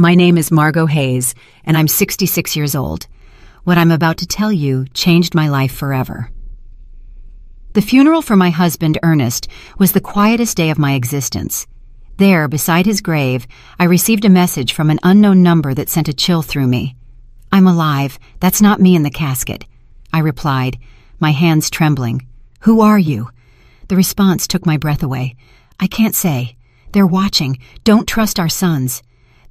My name is Margot Hayes, and I'm 66 years old. What I'm about to tell you changed my life forever. The funeral for my husband, Ernest, was the quietest day of my existence. There, beside his grave, I received a message from an unknown number that sent a chill through me. "I'm alive. That's not me in the casket," I replied, my hands trembling. "Who are you?" The response took my breath away. "I can't say. They're watching. Don't trust our sons."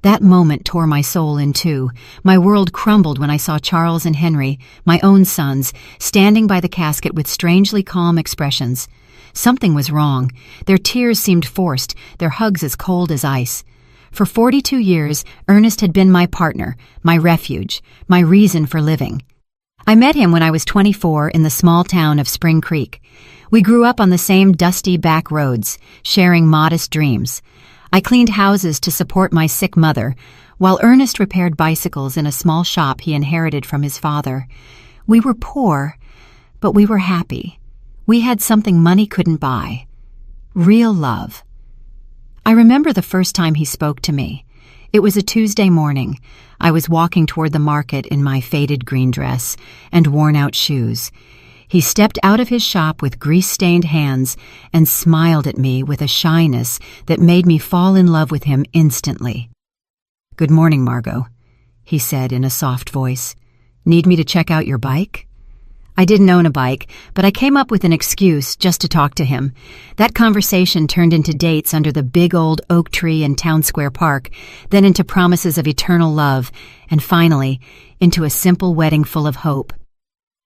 That moment tore my soul in two. My world crumbled when I saw Charles and Henry, my own sons, standing by the casket with strangely calm expressions. Something was wrong. Their tears seemed forced, their hugs as cold as ice. For 42 years, Ernest had been my partner, my refuge, my reason for living. I met him when I was 24 in the small town of Spring Creek. We grew up on the same dusty back roads, sharing modest dreams. I cleaned houses to support my sick mother, while Ernest repaired bicycles in a small shop he inherited from his father. We were poor, but we were happy. We had something money couldn't buy. Real love. I remember the first time he spoke to me. It was a Tuesday morning. I was walking toward the market in my faded green dress and worn-out shoes. He stepped out of his shop with grease-stained hands and smiled at me with a shyness that made me fall in love with him instantly. "Good morning, Margot," he said in a soft voice. "Need me to check out your bike?" I didn't own a bike, but I came up with an excuse just to talk to him. That conversation turned into dates under the big old oak tree in Town Square Park, then into promises of eternal love, and finally, into a simple wedding full of hope.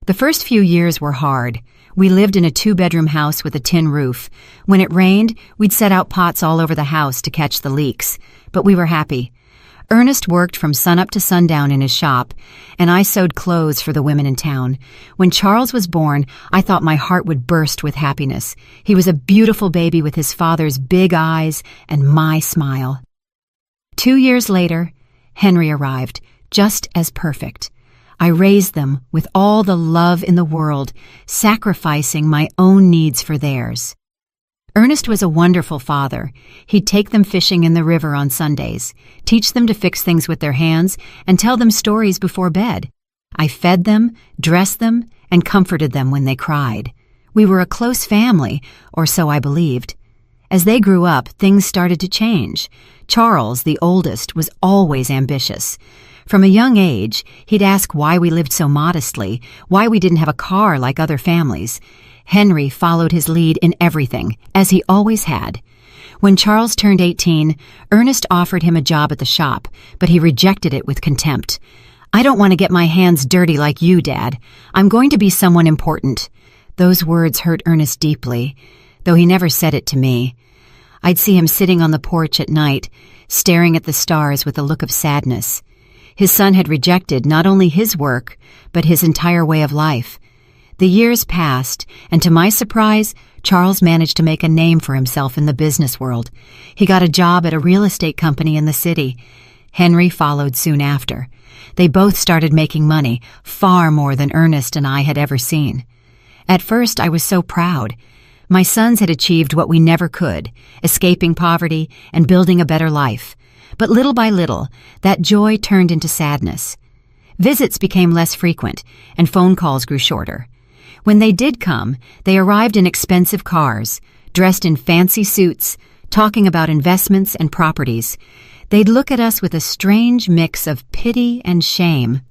The first few years were hard. We lived in a 2-bedroom house with a tin roof. When it rained, we'd set out pots all over the house to catch the leaks. But we were happy. Ernest worked from sunup to sundown in his shop, and I sewed clothes for the women in town. When Charles was born, I thought my heart would burst with happiness. He was a beautiful baby with his father's big eyes and my smile. 2 years later, Henry arrived, just as perfect. I raised them with all the love in the world, sacrificing my own needs for theirs. Ernest was a wonderful father. He'd take them fishing in the river on Sundays, teach them to fix things with their hands, and tell them stories before bed. I fed them, dressed them, and comforted them when they cried. We were a close family, or so I believed. As they grew up, things started to change. Charles, the oldest, was always ambitious. From a young age, he'd ask why we lived so modestly, why we didn't have a car like other families. Henry followed his lead in everything, as he always had. When Charles turned 18, Ernest offered him a job at the shop, but he rejected it with contempt. "I don't want to get my hands dirty like you, Dad. I'm going to be someone important." Those words hurt Ernest deeply, though he never said it to me. I'd see him sitting on the porch at night, staring at the stars with a look of sadness. His son had rejected not only his work, but his entire way of life. The years passed, and to my surprise, Charles managed to make a name for himself in the business world. He got a job at a real estate company in the city. Henry followed soon after. They both started making money, far more than Ernest and I had ever seen. At first, I was so proud. My sons had achieved what we never could, escaping poverty and building a better life. But little by little, that joy turned into sadness. Visits became less frequent, and phone calls grew shorter. When they did come, they arrived in expensive cars, dressed in fancy suits, talking about investments and properties. They'd look at us with a strange mix of pity and shame.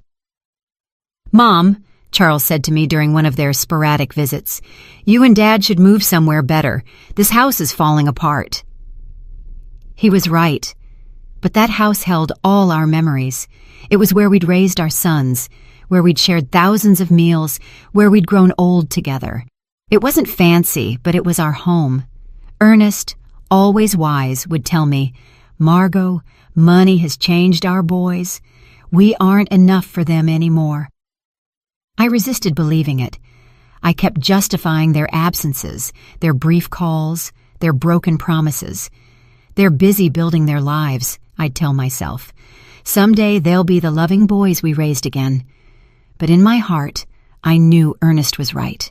"Mom," Charles said to me during one of their sporadic visits, "you and Dad should move somewhere better. This house is falling apart." He was right. But that house held all our memories. It was where we'd raised our sons, where we'd shared thousands of meals, where we'd grown old together. It wasn't fancy, but it was our home. Ernest, always wise, would tell me, "Margot, money has changed our boys. We aren't enough for them anymore." I resisted believing it. I kept justifying their absences, their brief calls, their broken promises. "They're busy building their lives," I'd tell myself. "Someday they'll be the loving boys we raised again." But in my heart, I knew Ernest was right.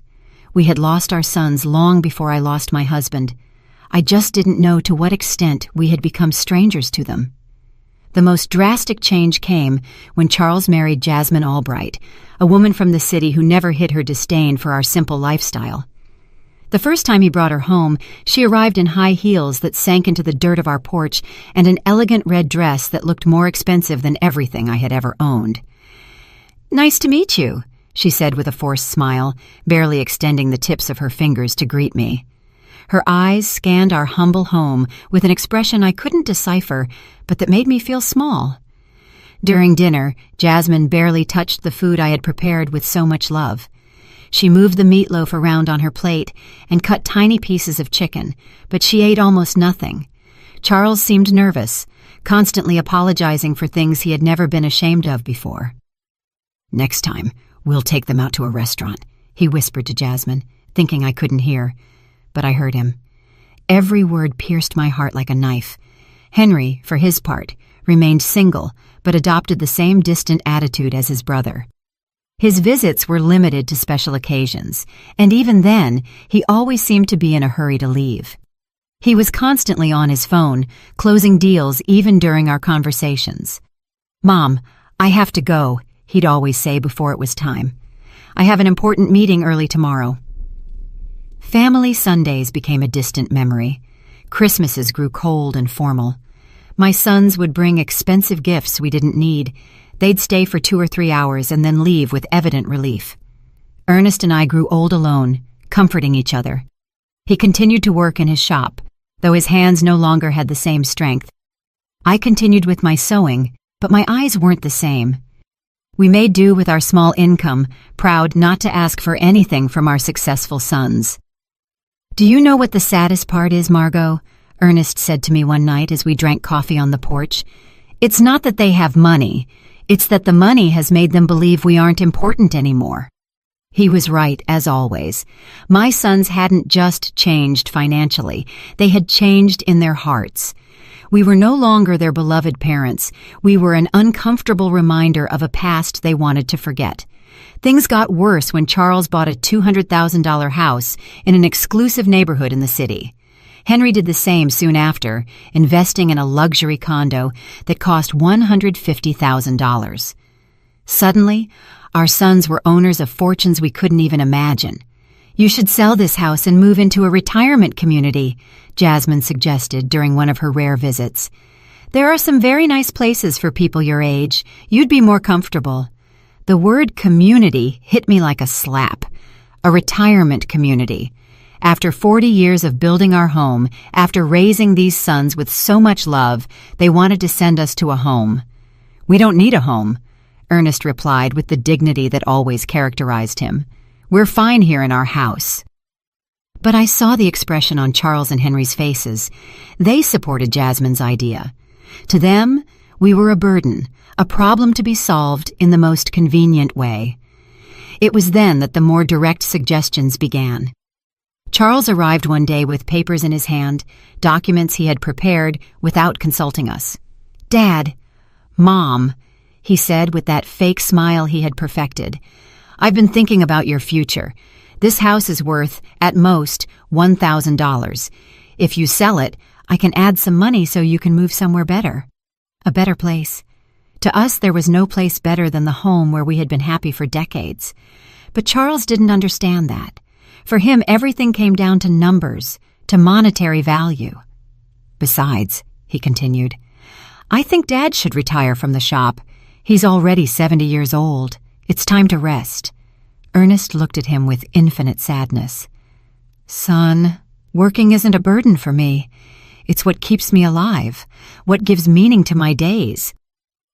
We had lost our sons long before I lost my husband. I just didn't know to what extent we had become strangers to them. The most drastic change came when Charles married Jasmine Albright, a woman from the city who never hid her disdain for our simple lifestyle. The first time he brought her home, she arrived in high heels that sank into the dirt of our porch and an elegant red dress that looked more expensive than everything I had ever owned. "Nice to meet you," she said with a forced smile, barely extending the tips of her fingers to greet me. Her eyes scanned our humble home with an expression I couldn't decipher, but that made me feel small. During dinner, Jasmine barely touched the food I had prepared with so much love. She moved the meatloaf around on her plate and cut tiny pieces of chicken, but she ate almost nothing. Charles seemed nervous, constantly apologizing for things he had never been ashamed of before. "Next time, we'll take them out to a restaurant," he whispered to Jasmine, thinking I couldn't hear. But I heard him. Every word pierced my heart like a knife. Henry, for his part, remained single, but adopted the same distant attitude as his brother. His visits were limited to special occasions, and even then, he always seemed to be in a hurry to leave. He was constantly on his phone, closing deals even during our conversations. "Mom, I have to go," he'd always say before it was time. "I have an important meeting early tomorrow." Family Sundays became a distant memory. Christmases grew cold and formal. My sons would bring expensive gifts we didn't need. They'd stay for 2 or 3 hours and then leave with evident relief. Ernest and I grew old alone, comforting each other. He continued to work in his shop, though his hands no longer had the same strength. I continued with my sewing, but my eyes weren't the same. We made do with our small income, proud not to ask for anything from our successful sons. "Do you know what the saddest part is, Margot?" Ernest said to me one night as we drank coffee on the porch. "It's not that they have money. It's that the money has made them believe we aren't important anymore." He was right, as always. My sons hadn't just changed financially. They had changed in their hearts. We were no longer their beloved parents. We were an uncomfortable reminder of a past they wanted to forget. Things got worse when Charles bought a $200,000 house in an exclusive neighborhood in the city. Henry did the same soon after, investing in a luxury condo that cost $150,000. Suddenly, our sons were owners of fortunes we couldn't even imagine. "You should sell this house and move into a retirement community," Jasmine suggested during one of her rare visits. "There are some very nice places for people your age. You'd be more comfortable." The word community hit me like a slap. A retirement community. After 40 years of building our home, after raising these sons with so much love, they wanted to send us to a home. "We don't need a home," Ernest replied with the dignity that always characterized him. "We're fine here in our house." But I saw the expression on Charles and Henry's faces. They supported Jasmine's idea. To them, we were a burden, a problem to be solved in the most convenient way. It was then that the more direct suggestions began. Charles arrived one day with papers in his hand, documents he had prepared without consulting us. "Dad, Mom," he said with that fake smile he had perfected, "I've been thinking about your future. This house is worth, at most, $1,000. If you sell it, I can add some money so you can move somewhere better. A better place." To us, there was no place better than the home where we had been happy for decades. But Charles didn't understand that. For him, everything came down to numbers, to monetary value. "Besides," he continued, "I think Dad should retire from the shop. He's already 70 years old. It's time to rest." Ernest looked at him with infinite sadness. "Son, working isn't a burden for me. It's what keeps me alive, what gives meaning to my days."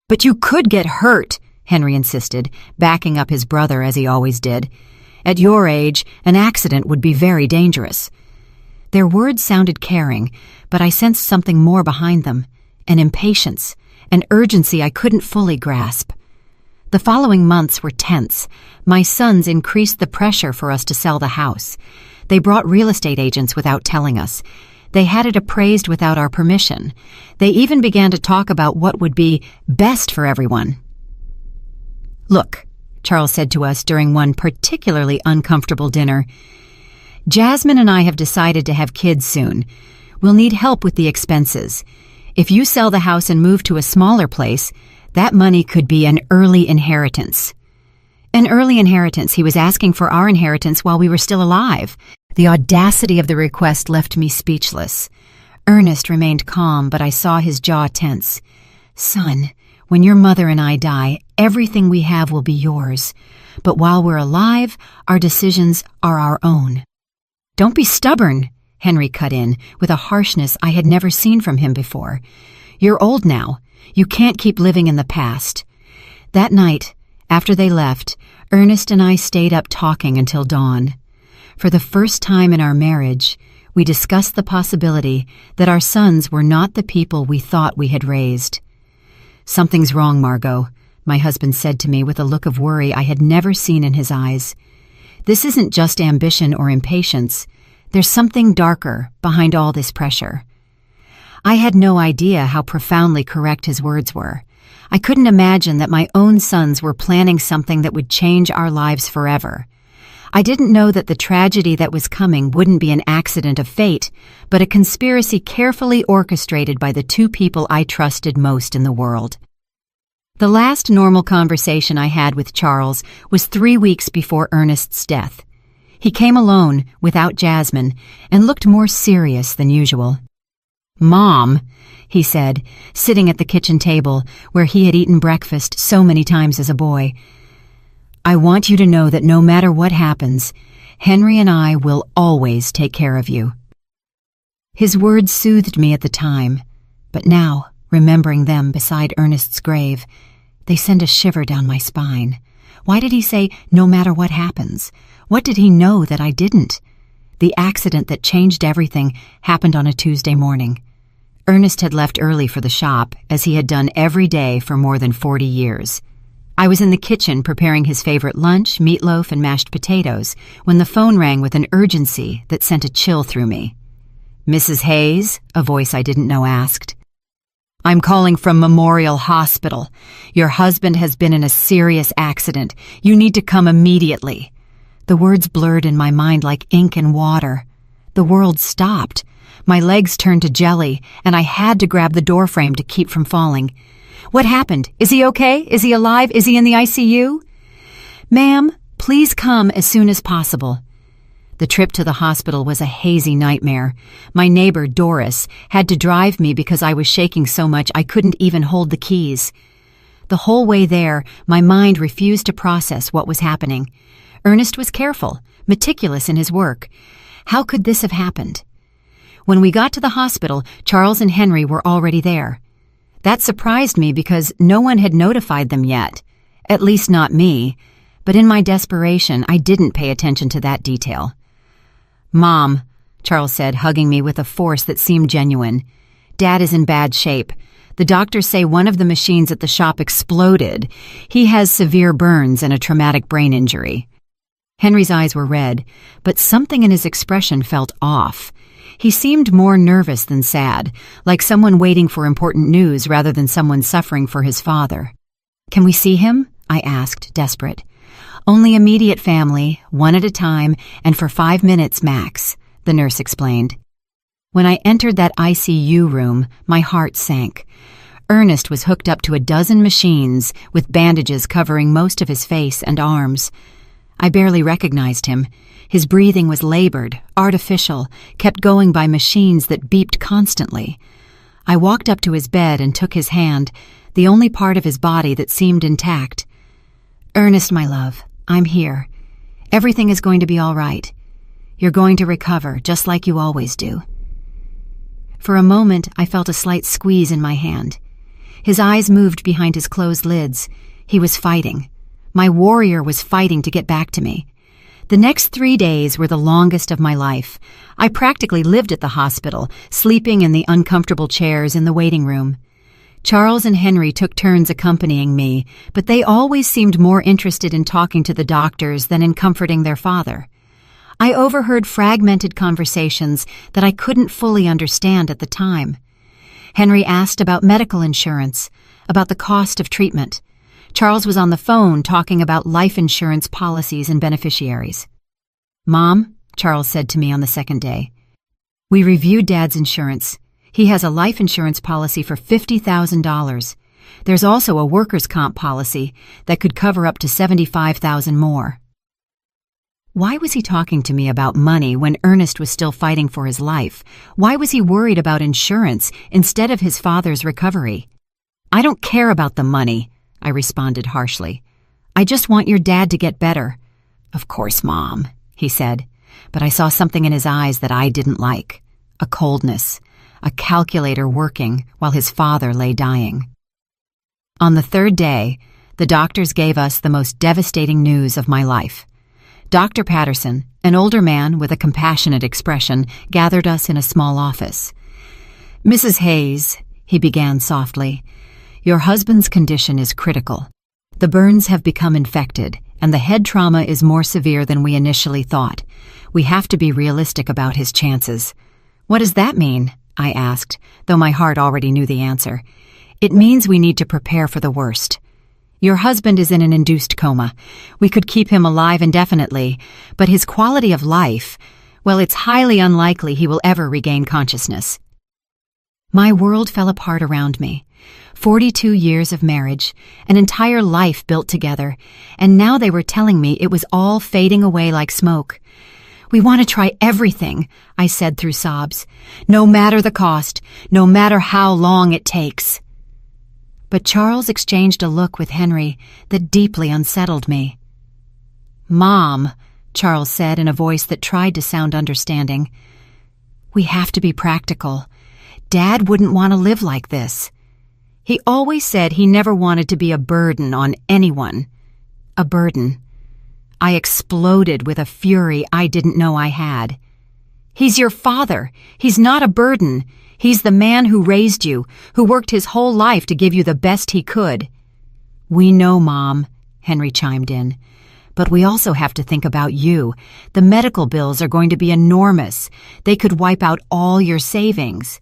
"But you could get hurt," Henry insisted, backing up his brother as he always did. "At your age, an accident would be very dangerous." Their words sounded caring, but I sensed something more behind them, an impatience, an urgency I couldn't fully grasp. The following months were tense. My sons increased the pressure for us to sell the house. They brought real estate agents without telling us. They had it appraised without our permission. They even began to talk about what would be best for everyone. "Look," Charles said to us during one particularly uncomfortable dinner, "Jasmine and I have decided to have kids soon. We'll need help with the expenses. If you sell the house and move to a smaller place, that money could be an early inheritance. An early inheritance. He was asking for our inheritance while we were still alive. The audacity of the request left me speechless. Ernest remained calm, but I saw his jaw tense. Son, when your mother and I die, everything we have will be yours. But while we're alive, our decisions are our own. Don't be stubborn, Henry cut in, with a harshness I had never seen from him before. You're old now. You can't keep living in the past. That night, after they left, Ernest and I stayed up talking until dawn. For the first time in our marriage, we discussed the possibility that our sons were not the people we thought we had raised. Something's wrong, Margot, my husband said to me with a look of worry I had never seen in his eyes. This isn't just ambition or impatience. There's something darker behind all this pressure. I had no idea how profoundly correct his words were. I couldn't imagine that my own sons were planning something that would change our lives forever. I didn't know that the tragedy that was coming wouldn't be an accident of fate, but a conspiracy carefully orchestrated by the two people I trusted most in the world. The last normal conversation I had with Charles was 3 weeks before Ernest's death. He came alone, without Jasmine, and looked more serious than usual. "Mom," he said, sitting at the kitchen table where he had eaten breakfast so many times as a boy, "I want you to know that no matter what happens, Henry and I will always take care of you." His words soothed me at the time, but now, remembering them beside Ernest's grave, they send a shiver down my spine. Why did he say, "no matter what happens"? What did he know that I didn't? The accident that changed everything happened on a Tuesday morning. Ernest had left early for the shop, as he had done every day for more than 40 years. I was in the kitchen preparing his favorite lunch, meatloaf and mashed potatoes, when the phone rang with an urgency that sent a chill through me. "Mrs. Hayes?" a voice I didn't know asked. "I'm calling from Memorial Hospital. Your husband has been in a serious accident. You need to come immediately." The words blurred in my mind like ink and water. The world stopped. My legs turned to jelly, and I had to grab the doorframe to keep from falling. "What happened? Is he okay? Is he alive? Is he in the ICU?" "Ma'am, please come as soon as possible." The trip to the hospital was a hazy nightmare. My neighbor, Doris, had to drive me because I was shaking so much I couldn't even hold the keys. The whole way there, my mind refused to process what was happening. Ernest was careful, meticulous in his work. How could this have happened? When we got to the hospital, Charles and Henry were already there. That surprised me because no one had notified them yet. At least not me. But in my desperation, I didn't pay attention to that detail. "Mom," Charles said, hugging me with a force that seemed genuine. "Dad is in bad shape. The doctors say one of the machines at the shop exploded. He has severe burns and a traumatic brain injury." Henry's eyes were red, but something in his expression felt off. He seemed more nervous than sad, like someone waiting for important news rather than someone suffering for his father. "Can we see him?" I asked, desperate. "Only immediate family, one at a time, and for 5 minutes max," the nurse explained. When I entered that ICU room, my heart sank. Ernest was hooked up to a dozen machines with bandages covering most of his face and arms. I barely recognized him. His breathing was labored, artificial, kept going by machines that beeped constantly. I walked up to his bed and took his hand, the only part of his body that seemed intact. "Ernest, my love, I'm here. Everything is going to be all right. You're going to recover, just like you always do." For a moment, I felt a slight squeeze in my hand. His eyes moved behind his closed lids. He was fighting. My warrior was fighting to get back to me. The next 3 days were the longest of my life. I practically lived at the hospital, sleeping in the uncomfortable chairs in the waiting room. Charles and Henry took turns accompanying me, but they always seemed more interested in talking to the doctors than in comforting their father. I overheard fragmented conversations that I couldn't fully understand at the time. Henry asked about medical insurance, about the cost of treatment. Charles was on the phone talking about life insurance policies and beneficiaries. "Mom," Charles said to me on the second day, "we reviewed Dad's insurance. He has a life insurance policy for $50,000. There's also a workers' comp policy that could cover up to $75,000 more. Why was he talking to me about money when Ernest was still fighting for his life? Why was he worried about insurance instead of his father's recovery? I don't care about the money, I responded harshly. I just want your dad to get better. Of course, Mom, he said, but I saw something in his eyes that I didn't like. A coldness, a calculator working while his father lay dying. On the third day, the doctors gave us the most devastating news of my life. Dr. Patterson, an older man with a compassionate expression, gathered us in a small office. Mrs. Hayes, he began softly, your husband's condition is critical. The burns have become infected, and the head trauma is more severe than we initially thought. We have to be realistic about his chances. What does that mean? I asked, though my heart already knew the answer. It means we need to prepare for the worst. Your husband is in an induced coma. We could keep him alive indefinitely, but his quality of life, well, it's highly unlikely he will ever regain consciousness. My world fell apart around me. 42 years of marriage, an entire life built together, and now they were telling me it was all fading away like smoke. We want to try everything, I said through sobs. No matter the cost, no matter how long it takes. But Charles exchanged a look with Henry that deeply unsettled me. Mom, Charles said in a voice that tried to sound understanding, we have to be practical. Dad wouldn't want to live like this. He always said he never wanted to be a burden on anyone. A burden. I exploded with a fury I didn't know I had. He's your father. He's not a burden. He's the man who raised you, who worked his whole life to give you the best he could. We know, Mom, Henry chimed in. But we also have to think about you. The medical bills are going to be enormous. They could wipe out all your savings.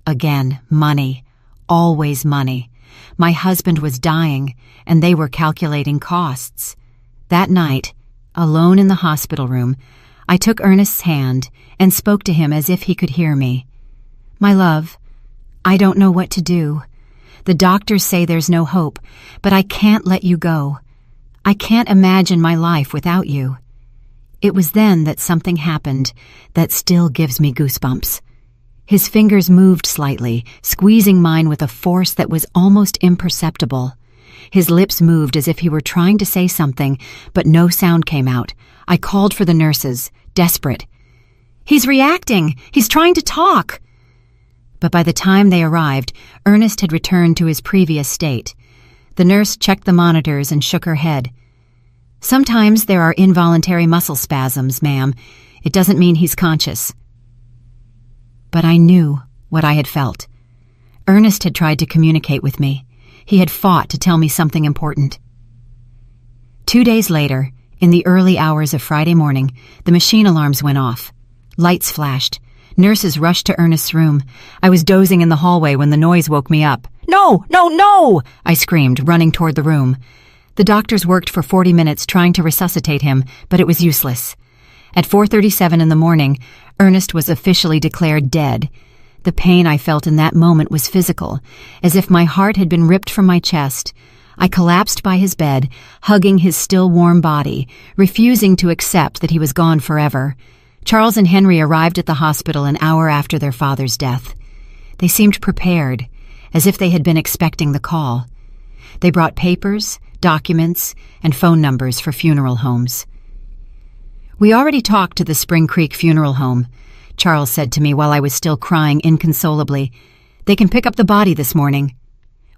Again, money. Always money. My husband was dying, and they were calculating costs. That night, alone in the hospital room, I took Ernest's hand and spoke to him as if he could hear me. My love, I don't know what to do. The doctors say there's no hope, but I can't let you go. I can't imagine my life without you. It was then that something happened that still gives me goosebumps. His fingers moved slightly, squeezing mine with a force that was almost imperceptible. His lips moved as if he were trying to say something, but no sound came out. I called for the nurses, desperate. He's reacting! He's trying to talk! But by the time they arrived, Ernest had returned to his previous state. The nurse checked the monitors and shook her head. Sometimes there are involuntary muscle spasms, ma'am. It doesn't mean he's conscious. But I knew what I had felt. Ernest had tried to communicate with me. He had fought to tell me something important. 2 days later, in the early hours of Friday morning, the machine alarms went off. Lights flashed. Nurses rushed to Ernest's room. I was dozing in the hallway when the noise woke me up. No, no, no! I screamed, running toward the room. The doctors worked for 40 minutes trying to resuscitate him, but it was useless. At 4:37 in the morning, Ernest was officially declared dead. The pain I felt in that moment was physical, as if my heart had been ripped from my chest. I collapsed by his bed, hugging his still warm body, refusing to accept that he was gone forever. Charles and Henry arrived at the hospital an hour after their father's death. They seemed prepared, as if they had been expecting the call. They brought papers, documents, and phone numbers for funeral homes. We already talked to the Spring Creek Funeral Home, Charles said to me while I was still crying inconsolably. They can pick up the body this morning.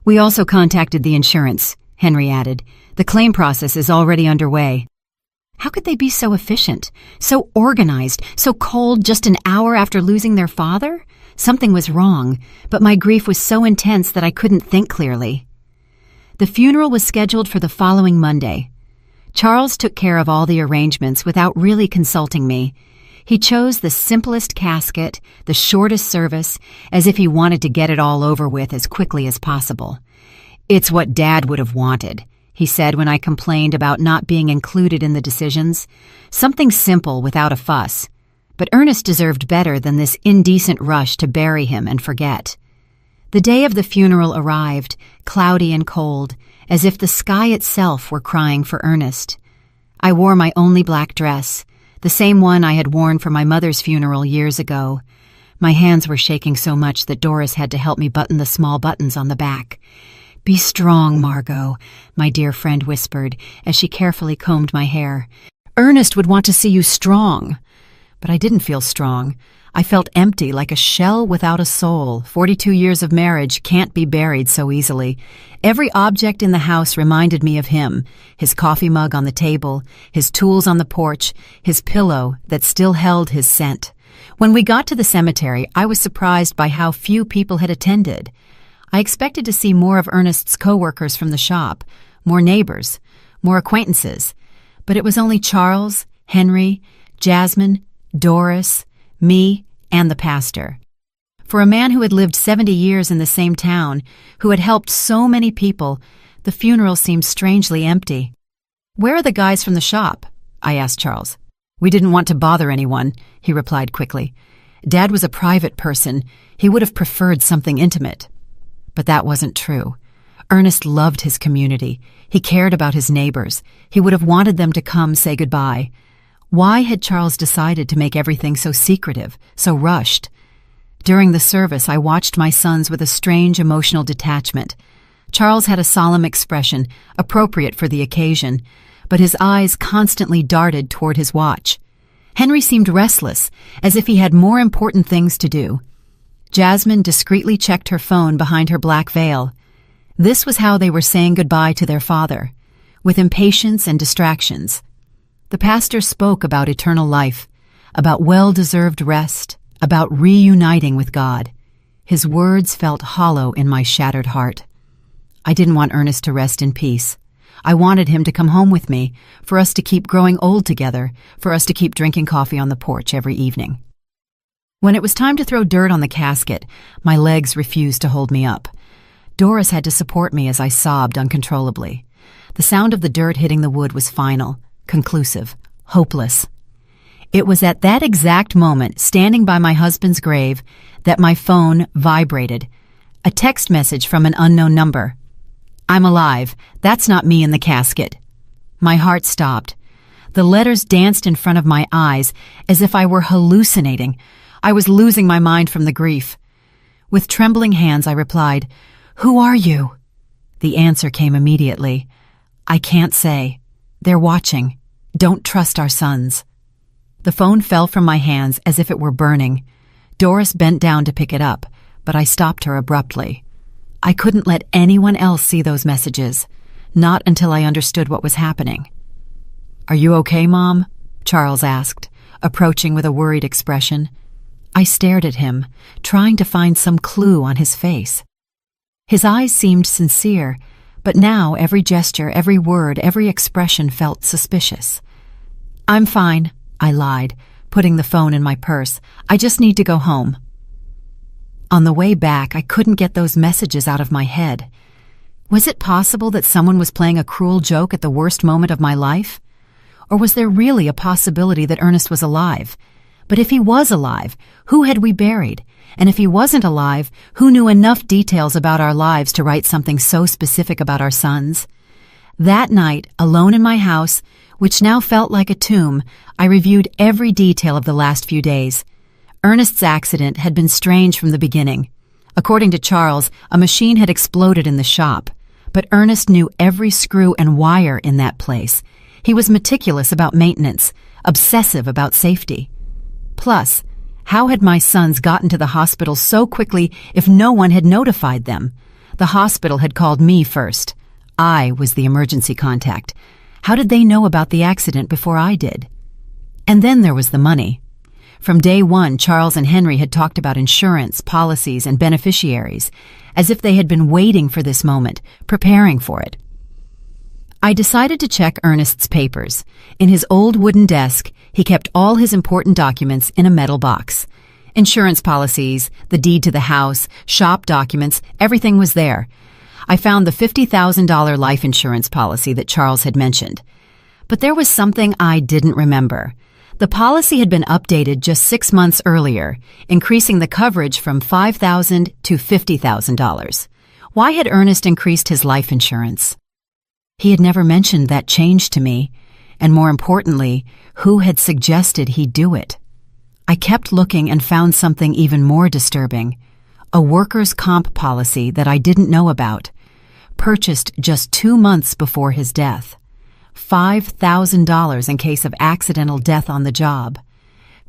We also contacted the insurance, Henry added. The claim process is already underway. How could they be so efficient, so organized, so cold just an hour after losing their father? Something was wrong, but my grief was so intense that I couldn't think clearly. The funeral was scheduled for the following Monday. Charles took care of all the arrangements without really consulting me. He chose the simplest casket, the shortest service, as if he wanted to get it all over with as quickly as possible. It's what Dad would have wanted, he said when I complained about not being included in the decisions. Something simple without a fuss. But Ernest deserved better than this indecent rush to bury him and forget. The day of the funeral arrived, cloudy and cold, as if the sky itself were crying for Ernest. I wore my only black dress, the same one I had worn for my mother's funeral years ago. My hands were shaking so much that Doris had to help me button the small buttons on the back. "Be strong, Margot," my dear friend whispered as she carefully combed my hair. "Ernest would want to see you strong." But I didn't feel strong. I felt empty, like a shell without a soul. 42 years of marriage can't be buried so easily. Every object in the house reminded me of him: his coffee mug on the table, his tools on the porch, his pillow that still held his scent. When we got to the cemetery, I was surprised by how few people had attended. I expected to see more of Ernest's co-workers from the shop, more neighbors, more acquaintances. But it was only Charles, Henry, Jasmine, Doris, me, and the pastor. For a man who had lived 70 years in the same town, who had helped so many people, the funeral seemed strangely empty. "Where are the guys from the shop?" I asked Charles. "We didn't want to bother anyone," he replied quickly. "Dad was a private person. He would have preferred something intimate." But that wasn't true. Ernest loved his community. He cared about his neighbors. He would have wanted them to come say goodbye. Why had Charles decided to make everything so secretive, so rushed? During the service, I watched my sons with a strange emotional detachment. Charles had a solemn expression, appropriate for the occasion, but his eyes constantly darted toward his watch. Henry seemed restless, as if he had more important things to do. Jasmine discreetly checked her phone behind her black veil. This was how they were saying goodbye to their father, with impatience and distractions. The pastor spoke about eternal life, about well-deserved rest, about reuniting with God. His words felt hollow in my shattered heart. I didn't want Ernest to rest in peace. I wanted him to come home with me, for us to keep growing old together, for us to keep drinking coffee on the porch every evening. When it was time to throw dirt on the casket, my legs refused to hold me up. Doris had to support me as I sobbed uncontrollably. The sound of the dirt hitting the wood was final, conclusive, hopeless. It was at that exact moment, standing by my husband's grave, that my phone vibrated. A text message from an unknown number. "I'm alive. That's not me in the casket." My heart stopped. The letters danced in front of my eyes as if I were hallucinating. I was losing my mind from the grief. With trembling hands, I replied, "Who are you?" The answer came immediately. "I can't say. They're watching. Don't trust our sons." The phone fell from my hands as if it were burning. Doris bent down to pick it up, but I stopped her abruptly. I couldn't let anyone else see those messages, not until I understood what was happening. "Are you okay, Mom?" Charles asked, approaching with a worried expression. I stared at him, trying to find some clue on his face. His eyes seemed sincere, but now every gesture, every word, every expression felt suspicious. "I'm fine," I lied, putting the phone in my purse. "I just need to go home." On the way back, I couldn't get those messages out of my head. Was it possible that someone was playing a cruel joke at the worst moment of my life? Or was there really a possibility that Ernest was alive? But if he was alive, who had we buried? And if he wasn't alive, who knew enough details about our lives to write something so specific about our sons? That night, alone in my house, which now felt like a tomb, I reviewed every detail of the last few days. Ernest's accident had been strange from the beginning. According to Charles, a machine had exploded in the shop. But Ernest knew every screw and wire in that place. He was meticulous about maintenance, obsessive about safety. Plus, how had my sons gotten to the hospital so quickly if no one had notified them? The hospital had called me first. I was the emergency contact. How did they know about the accident before I did? And then there was the money. From day one, Charles and Henry had talked about insurance, policies, and beneficiaries, as if they had been waiting for this moment, preparing for it. I decided to check Ernest's papers. In his old wooden desk, he kept all his important documents in a metal box. Insurance policies, the deed to the house, shop documents, everything was there. I found the $50,000 life insurance policy that Charles had mentioned. But there was something I didn't remember. The policy had been updated just 6 months earlier, increasing the coverage from $5,000 to $50,000. Why had Ernest increased his life insurance? He had never mentioned that change to me, and more importantly, who had suggested he do it? I kept looking and found something even more disturbing. A workers' comp policy that I didn't know about, purchased just 2 months before his death. $5,000 in case of accidental death on the job.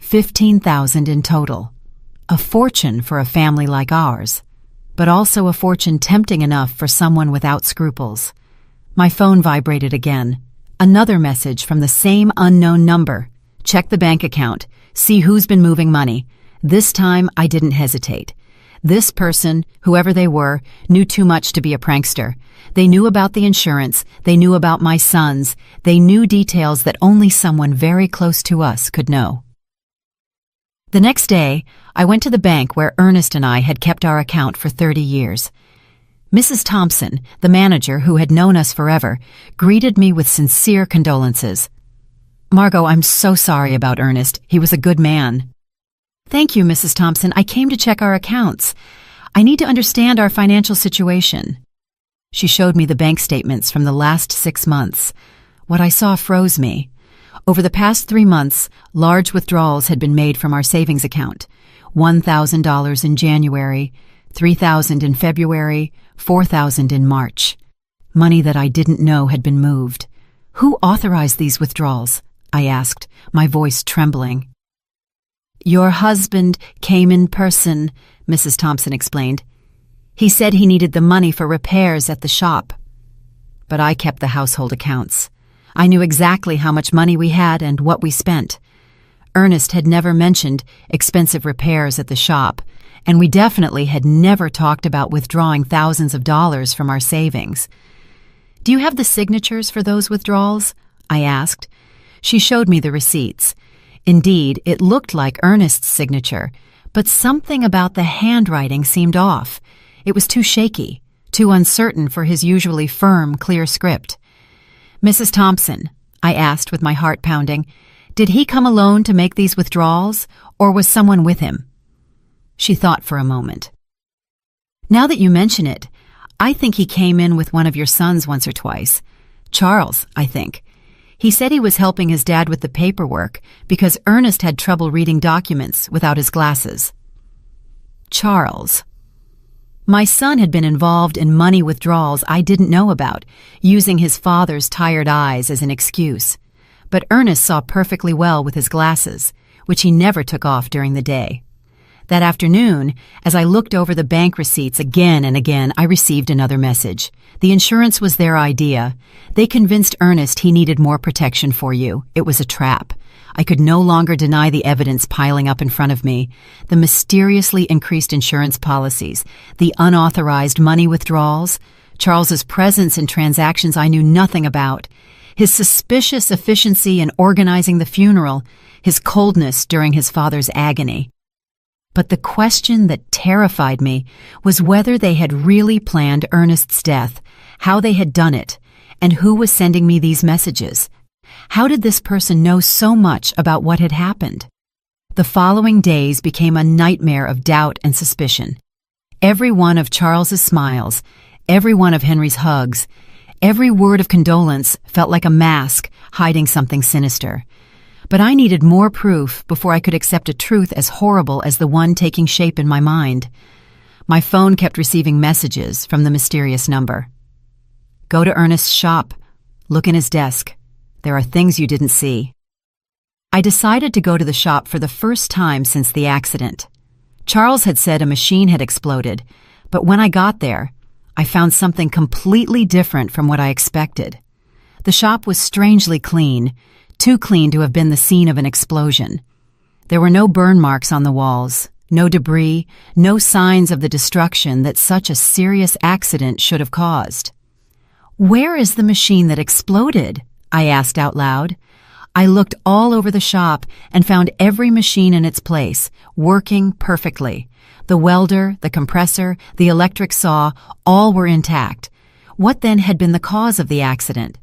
$15,000 in total. A fortune for a family like ours, but also a fortune tempting enough for someone without scruples. My phone vibrated again. Another message from the same unknown number. Check the bank account. See who's been moving money. This time I didn't hesitate. This person, whoever they were, knew too much to be a prankster. They knew about the insurance. They knew about my sons. They knew details that only someone very close to us could know. The next day, I went to the bank where Ernest and I had kept our account for 30 years. Mrs. Thompson, the manager who had known us forever, greeted me with sincere condolences. "Margot, I'm so sorry about Ernest. He was a good man." "Thank you, Mrs. Thompson. I came to check our accounts. I need to understand our financial situation." She showed me the bank statements from the last 6 months. What I saw froze me. Over the past 3 months, large withdrawals had been made from our savings account. $1,000 in January, $3,000 in February, $4,000 in March. Money that I didn't know had been moved. "Who authorized these withdrawals?" I asked, my voice trembling. "Your husband came in person," Mrs. Thompson explained. "He said he needed the money for repairs at the shop." But I kept the household accounts. I knew exactly how much money we had and what we spent. Ernest had never mentioned expensive repairs at the shop, and we definitely had never talked about withdrawing thousands of dollars from our savings. "Do you have the signatures for those withdrawals?" I asked. She showed me the receipts. Indeed, it looked like Ernest's signature, but something about the handwriting seemed off. It was too shaky, too uncertain for his usually firm, clear script. "Mrs. Thompson," I asked with my heart pounding, "did he come alone to make these withdrawals, or was someone with him?" She thought for a moment. "Now that you mention it, I think he came in with one of your sons once or twice. Charles, I think. He said he was helping his dad with the paperwork because Ernest had trouble reading documents without his glasses." Charles. My son had been involved in money withdrawals I didn't know about, using his father's tired eyes as an excuse. But Ernest saw perfectly well with his glasses, which he never took off during the day. That afternoon, as I looked over the bank receipts again and again, I received another message. The insurance was their idea. They convinced Ernest he needed more protection for you. It was a trap. I could no longer deny the evidence piling up in front of me. The mysteriously increased insurance policies, the unauthorized money withdrawals, Charles's presence in transactions I knew nothing about, his suspicious efficiency in organizing the funeral, his coldness during his father's agony. But the question that terrified me was whether they had really planned Ernest's death, how they had done it, and who was sending me these messages. How did this person know so much about what had happened? The following days became a nightmare of doubt and suspicion. Every one of Charles's smiles, every one of Henry's hugs, every word of condolence felt like a mask hiding something sinister. But I needed more proof before I could accept a truth as horrible as the one taking shape in my mind. My phone kept receiving messages from the mysterious number. "Go to Ernest's shop. Look in his desk. There are things you didn't see." I decided to go to the shop for the first time since the accident. Charles had said a machine had exploded, but when I got there, I found something completely different from what I expected. The shop was strangely clean, too clean to have been the scene of an explosion. There were no burn marks on the walls, no debris, no signs of the destruction that such a serious accident should have caused. "Where is the machine that exploded?" I asked out loud. I looked all over the shop and found every machine in its place, working perfectly. The welder, the compressor, the electric saw, all were intact. What then had been the cause of the accident?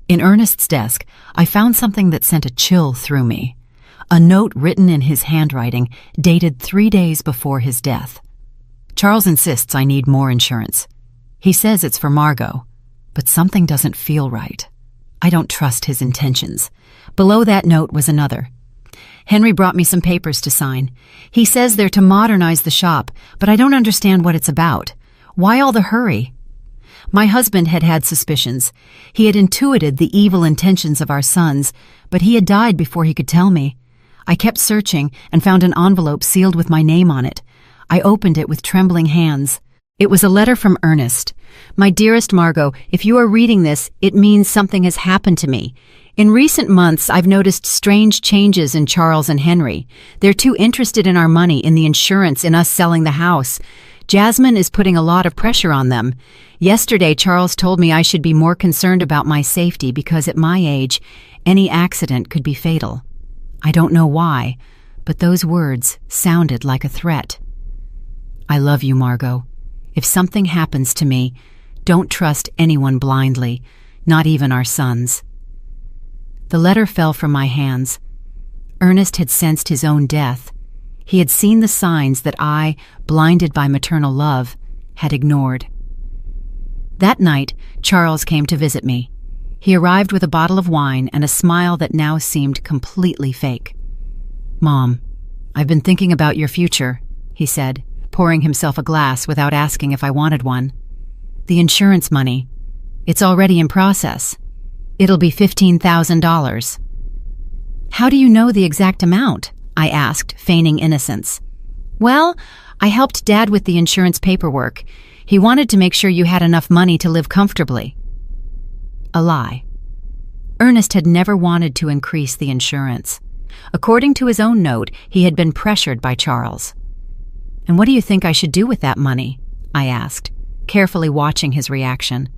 In Ernest's desk, I found something that sent a chill through me. A note written in his handwriting, dated 3 days before his death. Charles insists I need more insurance. He says it's for Margot, but something doesn't feel right. I don't trust his intentions. Below that note was another. Henry brought me some papers to sign. He says they're to modernize the shop, but I don't understand what it's about. Why all the hurry? My husband had had suspicions. He had intuited the evil intentions of our sons, but he had died before he could tell me. I kept searching and found an envelope sealed with my name on it. I opened it with trembling hands. It was a letter from Ernest. My dearest Margot, if you are reading this, it means something has happened to me. In recent months, I've noticed strange changes in Charles and Henry. They're too interested in our money, in the insurance, in us selling the house. Jasmine is putting a lot of pressure on them. Yesterday, Charles told me I should be more concerned about my safety because at my age, any accident could be fatal. I don't know why, but those words sounded like a threat. I love you, Margot. If something happens to me, don't trust anyone blindly, not even our sons. The letter fell from my hands. Ernest had sensed his own death. He had seen the signs that I, blinded by maternal love, had ignored. That night, Charles came to visit me. He arrived with a bottle of wine and a smile that now seemed completely fake. "Mom, I've been thinking about your future," he said, pouring himself a glass without asking if I wanted one. "The insurance money. It's already in process. It'll be $15,000. "How do you know the exact amount?" I asked, feigning innocence. "Well, I helped Dad with the insurance paperwork. He wanted to make sure you had enough money to live comfortably." A lie. Ernest had never wanted to increase the insurance. According to his own note, he had been pressured by Charles. "And what do you think I should do with that money?" I asked, carefully watching his reaction.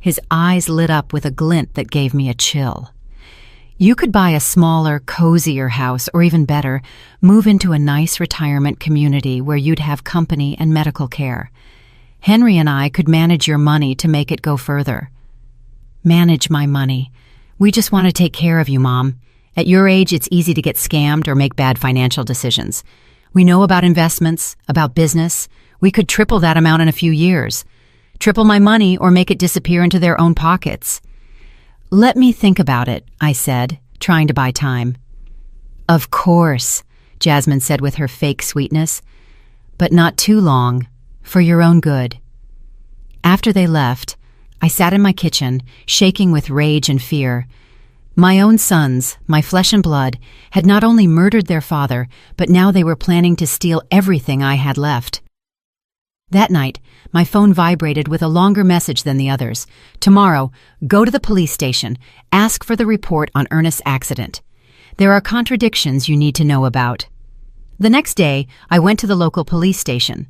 His eyes lit up with a glint that gave me a chill. "You could buy a smaller, cozier house, or even better, move into a nice retirement community where you'd have company and medical care. Henry and I could manage your money to make it go further." "Manage my money. We just want to take care of you, Mom. At your age, it's easy to get scammed or make bad financial decisions. We know about investments, about business. We could triple that amount in a few years. Triple my money or make it disappear into their own pockets." "Let me think about it," I said, trying to buy time. "Of course," Jasmine said with her fake sweetness. "But not too long, for your own good." After they left, I sat in my kitchen, shaking with rage and fear. My own sons, my flesh and blood, had not only murdered their father, but now they were planning to steal everything I had left. That night, my phone vibrated with a longer message than the others. "Tomorrow, go to the police station. Ask for the report on Ernest's accident. There are contradictions you need to know about." The next day, I went to the local police station.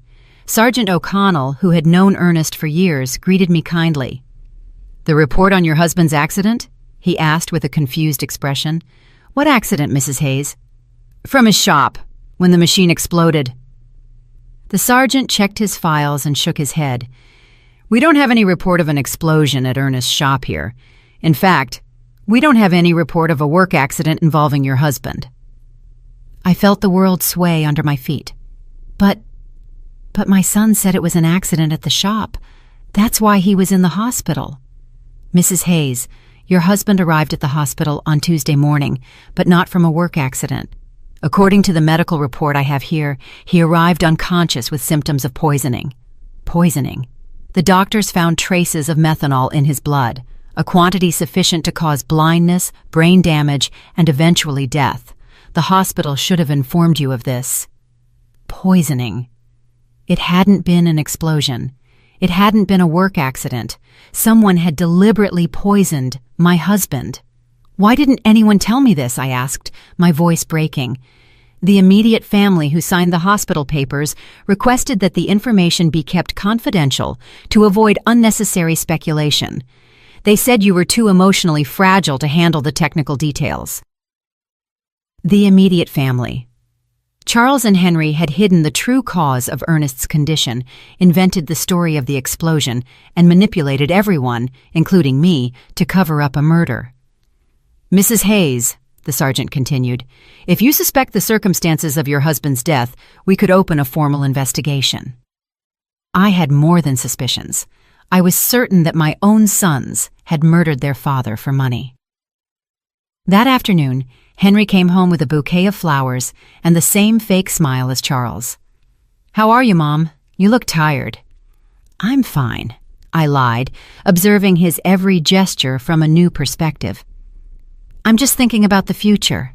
Sergeant O'Connell, who had known Ernest for years, greeted me kindly. "The report on your husband's accident?" he asked with a confused expression. "What accident, Mrs. Hayes?" "From his shop, when the machine exploded." The sergeant checked his files and shook his head. "We don't have any report of an explosion at Ernest's shop here. In fact, we don't have any report of a work accident involving your husband." I felt the world sway under my feet. But my son said it was an accident at the shop. That's why he was in the hospital." "Mrs. Hayes, your husband arrived at the hospital on Tuesday morning, but not from a work accident. According to the medical report I have here, he arrived unconscious with symptoms of poisoning." Poisoning. The doctors found traces of methanol in his blood, a quantity sufficient to cause blindness, brain damage, and eventually death. The hospital should have informed you of this. Poisoning. It hadn't been an explosion. It hadn't been a work accident. Someone had deliberately poisoned my husband. "Why didn't anyone tell me this?" I asked, my voice breaking. The immediate family who signed the hospital papers requested that the information be kept confidential to avoid unnecessary speculation. They said you were too emotionally fragile to handle the technical details. The immediate family. Charles and Henry had hidden the true cause of Ernest's condition, invented the story of the explosion, and manipulated everyone, including me, to cover up a murder. "Mrs. Hayes," the sergeant continued. "If you suspect the circumstances of your husband's death, we could open a formal investigation." I had more than suspicions. I was certain that my own sons had murdered their father for money. That afternoon, Henry came home with a bouquet of flowers and the same fake smile as Charles. "How are you, Mom? You look tired." "I'm fine," I lied, observing his every gesture from a new perspective. "I'm just thinking about the future."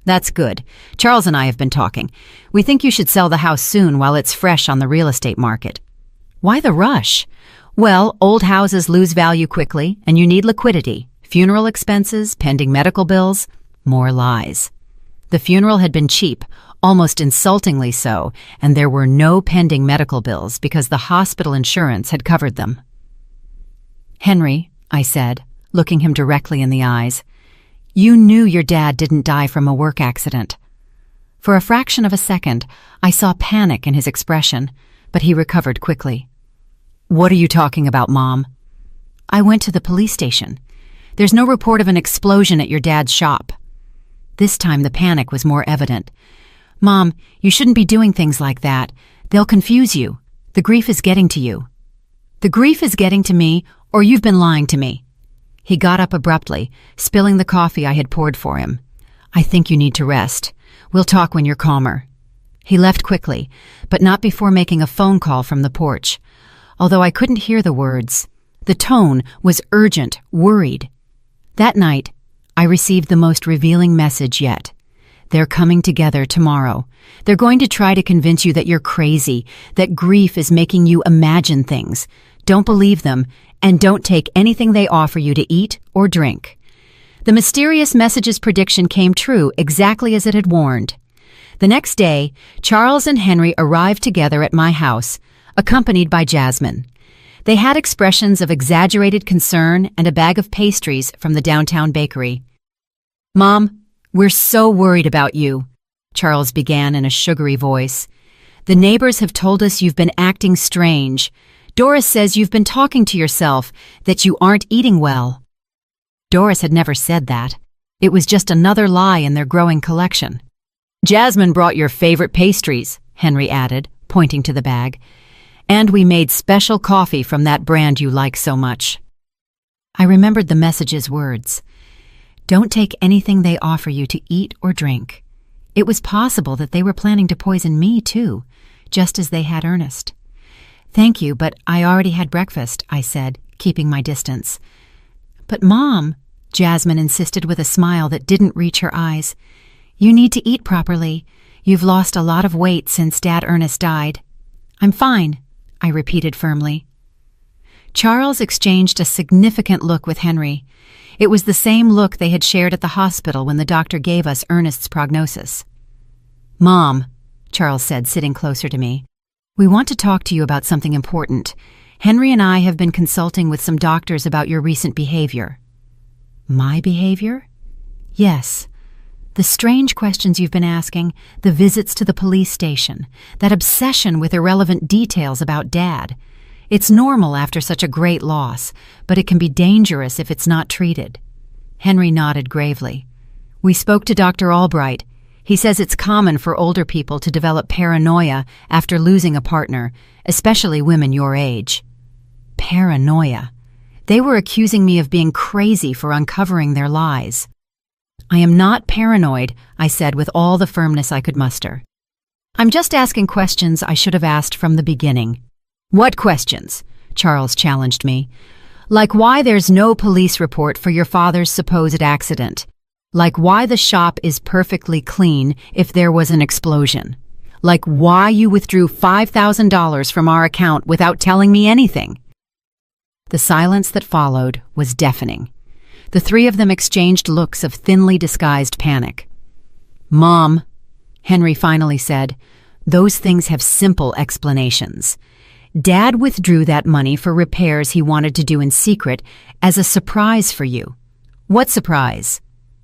"That's good. Charles and I have been talking. We think you should sell the house soon while it's fresh on the real estate market." "Why the rush?" "Well, old houses lose value quickly, and you need liquidity. Funeral expenses, pending medical bills." More lies. The funeral had been cheap, almost insultingly so, and there were no pending medical bills because the hospital insurance had covered them. "Henry," I said, looking him directly in the eyes, "you knew your dad didn't die from a work accident." For a fraction of a second, I saw panic in his expression, but he recovered quickly. "What are you talking about, Mom?" "I went to the police station. There's no report of an explosion at your dad's shop." This time the panic was more evident. "Mom, you shouldn't be doing things like that. They'll confuse you. The grief is getting to you." "The grief is getting to me, or you've been lying to me." He got up abruptly, spilling the coffee I had poured for him. "I think you need to rest. We'll talk when you're calmer." He left quickly, but not before making a phone call from the porch. Although I couldn't hear the words, the tone was urgent, worried. That night, I received the most revealing message yet. "They're coming together tomorrow. They're going to try to convince you that you're crazy, that grief is making you imagine things. Don't believe them, and don't take anything they offer you to eat or drink." The mysterious message's prediction came true exactly as it had warned. The next day, Charles and Henry arrived together at my house, accompanied by Jasmine. They had expressions of exaggerated concern and a bag of pastries from the downtown bakery. "Mom, we're so worried about you," Charles began in a sugary voice. "The neighbors have told us you've been acting strange. Doris says you've been talking to yourself, that you aren't eating well." Doris had never said that. It was just another lie in their growing collection. "Jasmine brought your favorite pastries," Henry added, pointing to the bag. "And we made special coffee from that brand you like so much." I remembered the message's words. "Don't take anything they offer you to eat or drink." It was possible that they were planning to poison me, too, just as they had Ernest. "Thank you, but I already had breakfast," I said, keeping my distance. "But Mom," Jasmine insisted with a smile that didn't reach her eyes, "you need to eat properly. You've lost a lot of weight since Dad Ernest died." "I'm fine," I repeated firmly. Charles exchanged a significant look with Henry. It was the same look they had shared at the hospital when the doctor gave us Ernest's prognosis. "Mom," Charles said, sitting closer to me, "we want to talk to you about something important. Henry and I have been consulting with some doctors about your recent behavior." "My behavior?" "Yes. The strange questions you've been asking, the visits to the police station, that obsession with irrelevant details about Dad. It's normal after such a great loss, but it can be dangerous if it's not treated." Henry nodded gravely. "We spoke to Dr. Albright. He says it's common for older people to develop paranoia after losing a partner, especially women your age." Paranoia. They were accusing me of being crazy for uncovering their lies. "I am not paranoid," I said with all the firmness I could muster. "I'm just asking questions I should have asked from the beginning." "What questions?" Charles challenged me. "Like why there's no police report for your father's supposed accident. Like why the shop is perfectly clean if there was an explosion. Like why you withdrew $5,000 from our account without telling me anything." The silence that followed was deafening. The three of them exchanged looks of thinly disguised panic. "Mom," Henry finally said, "those things have simple explanations. Dad withdrew that money for repairs he wanted to do in secret as a surprise for you." "What surprise?"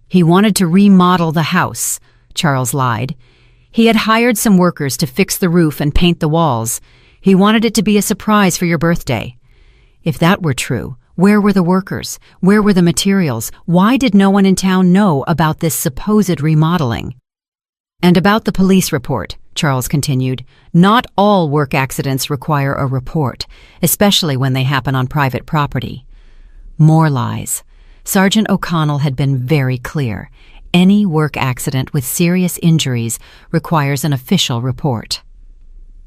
"He wanted to remodel the house," Charles lied. "He had hired some workers to fix the roof and paint the walls. He wanted it to be a surprise for your birthday." If that were true, Where were the workers? Where were the materials? Why did no one in town know about this supposed remodeling? And about the police report, Charles continued, not all work accidents require a report, especially when they happen on private property. More lies. Sergeant O'Connell had been very clear. Any work accident with serious injuries requires an official report.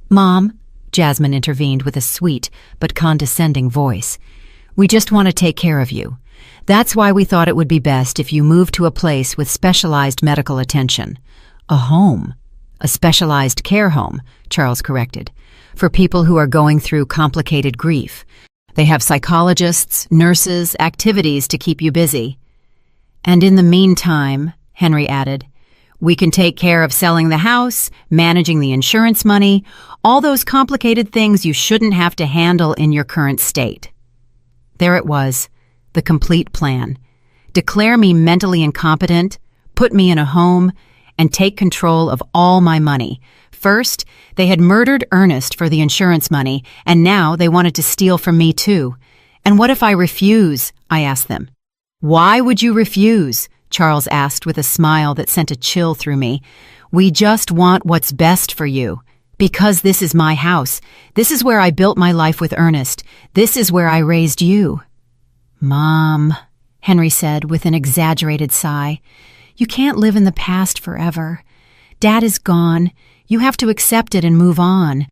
Mom, Jasmine intervened with a sweet but condescending voice, we just want to take care of you. That's why we thought it would be best if you moved to a place with specialized medical attention. A home. A specialized care home, Charles corrected, for people who are going through complicated grief. They have psychologists, nurses, activities to keep you busy. And in the meantime, Henry added, we can take care of selling the house, managing the insurance money, all those complicated things you shouldn't have to handle in your current state. There it was, the complete plan. Declare me mentally incompetent, put me in a home, and take control of all my money. First, they had murdered Ernest for the insurance money, and now they wanted to steal from me too. And what if I refuse? I asked them. Why would you refuse? Charles asked with a smile that sent a chill through me. We just want what's best for you. Because this is my house. This is where I built my life with Ernest. This is where I raised you. Mom, Henry said with an exaggerated sigh, you can't live in the past forever. Dad is gone. You have to accept it and move on.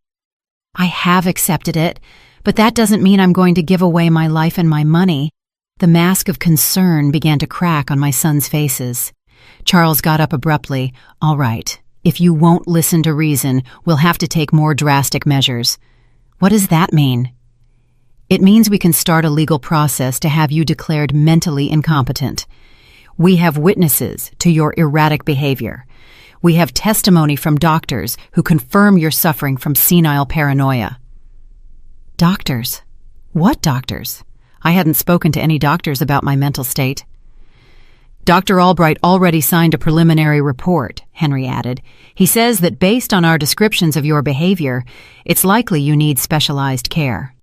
I have accepted it, but that doesn't mean I'm going to give away my life and my money. The mask of concern began to crack on my sons' faces. Charles got up abruptly. All right, if you won't listen to reason, we'll have to take more drastic measures. What does that mean? It means we can start a legal process to have you declared mentally incompetent. We have witnesses to your erratic behavior. We have testimony from doctors who confirm you're suffering from senile paranoia. Doctors? What doctors? I hadn't spoken to any doctors about my mental state. Dr. Albright already signed a preliminary report, Henry added. He says that based on our descriptions of your behavior, it's likely you need specialized care.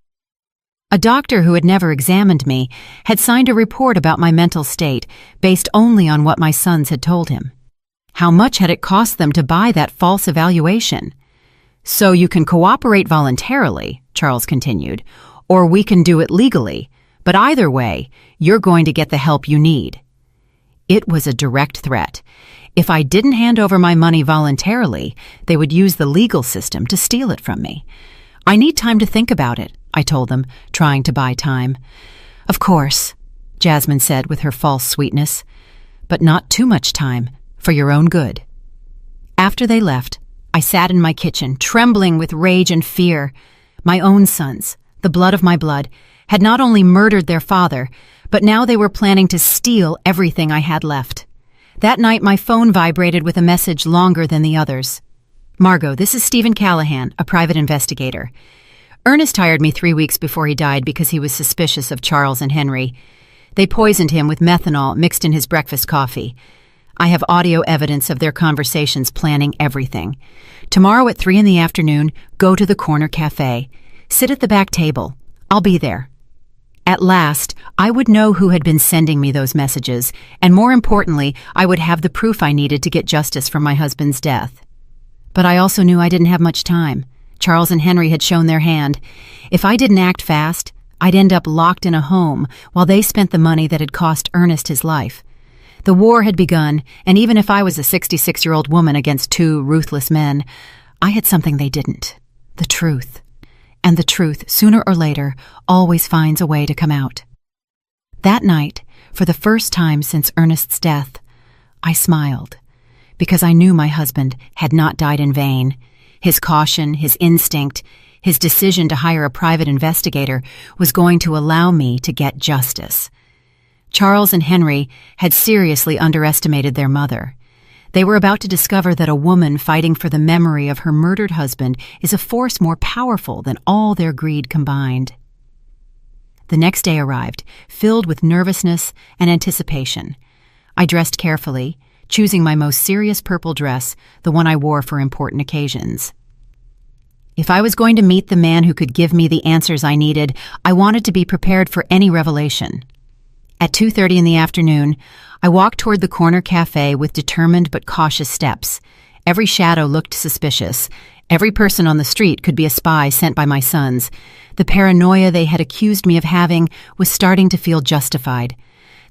A doctor who had never examined me had signed a report about my mental state based only on what my sons had told him. How much had it cost them to buy that false evaluation? So you can cooperate voluntarily, Charles continued, or we can do it legally, but either way, you're going to get the help you need. It was a direct threat. If I didn't hand over my money voluntarily, they would use the legal system to steal it from me. I need time to think about it, I told them, trying to buy time. Of course, Jasmine said with her false sweetness, but not too much time, for your own good. After they left, I sat in my kitchen, trembling with rage and fear. My own sons, the blood of my blood, had not only murdered their father, but now they were planning to steal everything I had left. That night my phone vibrated with a message longer than the others. Margot, this is Stephen Callahan, a private investigator. Ernest hired me 3 weeks before he died because he was suspicious of Charles and Henry. They poisoned him with methanol mixed in his breakfast coffee. I have audio evidence of their conversations planning everything. Tomorrow at 3 p.m, go to the corner cafe. Sit at the back table. I'll be there. At last, I would know who had been sending me those messages, and more importantly, I would have the proof I needed to get justice for my husband's death. But I also knew I didn't have much time. Charles and Henry had shown their hand. If I didn't act fast, I'd end up locked in a home while they spent the money that had cost Ernest his life. The war had begun, and even if I was a 66-year-old woman against 2 ruthless men, I had something they didn't: the truth. And the truth, sooner or later, always finds a way to come out. That night, for the first time since Ernest's death, I smiled, because I knew my husband had not died in vain. His caution, his instinct, his decision to hire a private investigator was going to allow me to get justice. Charles and Henry had seriously underestimated their mother. They were about to discover that a woman fighting for the memory of her murdered husband is a force more powerful than all their greed combined. The next day arrived, filled with nervousness and anticipation. I dressed carefully, choosing my most serious purple dress, the one I wore for important occasions. If I was going to meet the man who could give me the answers I needed, I wanted to be prepared for any revelation. At 2:30 in the afternoon, I walked toward the corner cafe with determined but cautious steps. Every shadow looked suspicious. Every person on the street could be a spy sent by my sons. The paranoia they had accused me of having was starting to feel justified.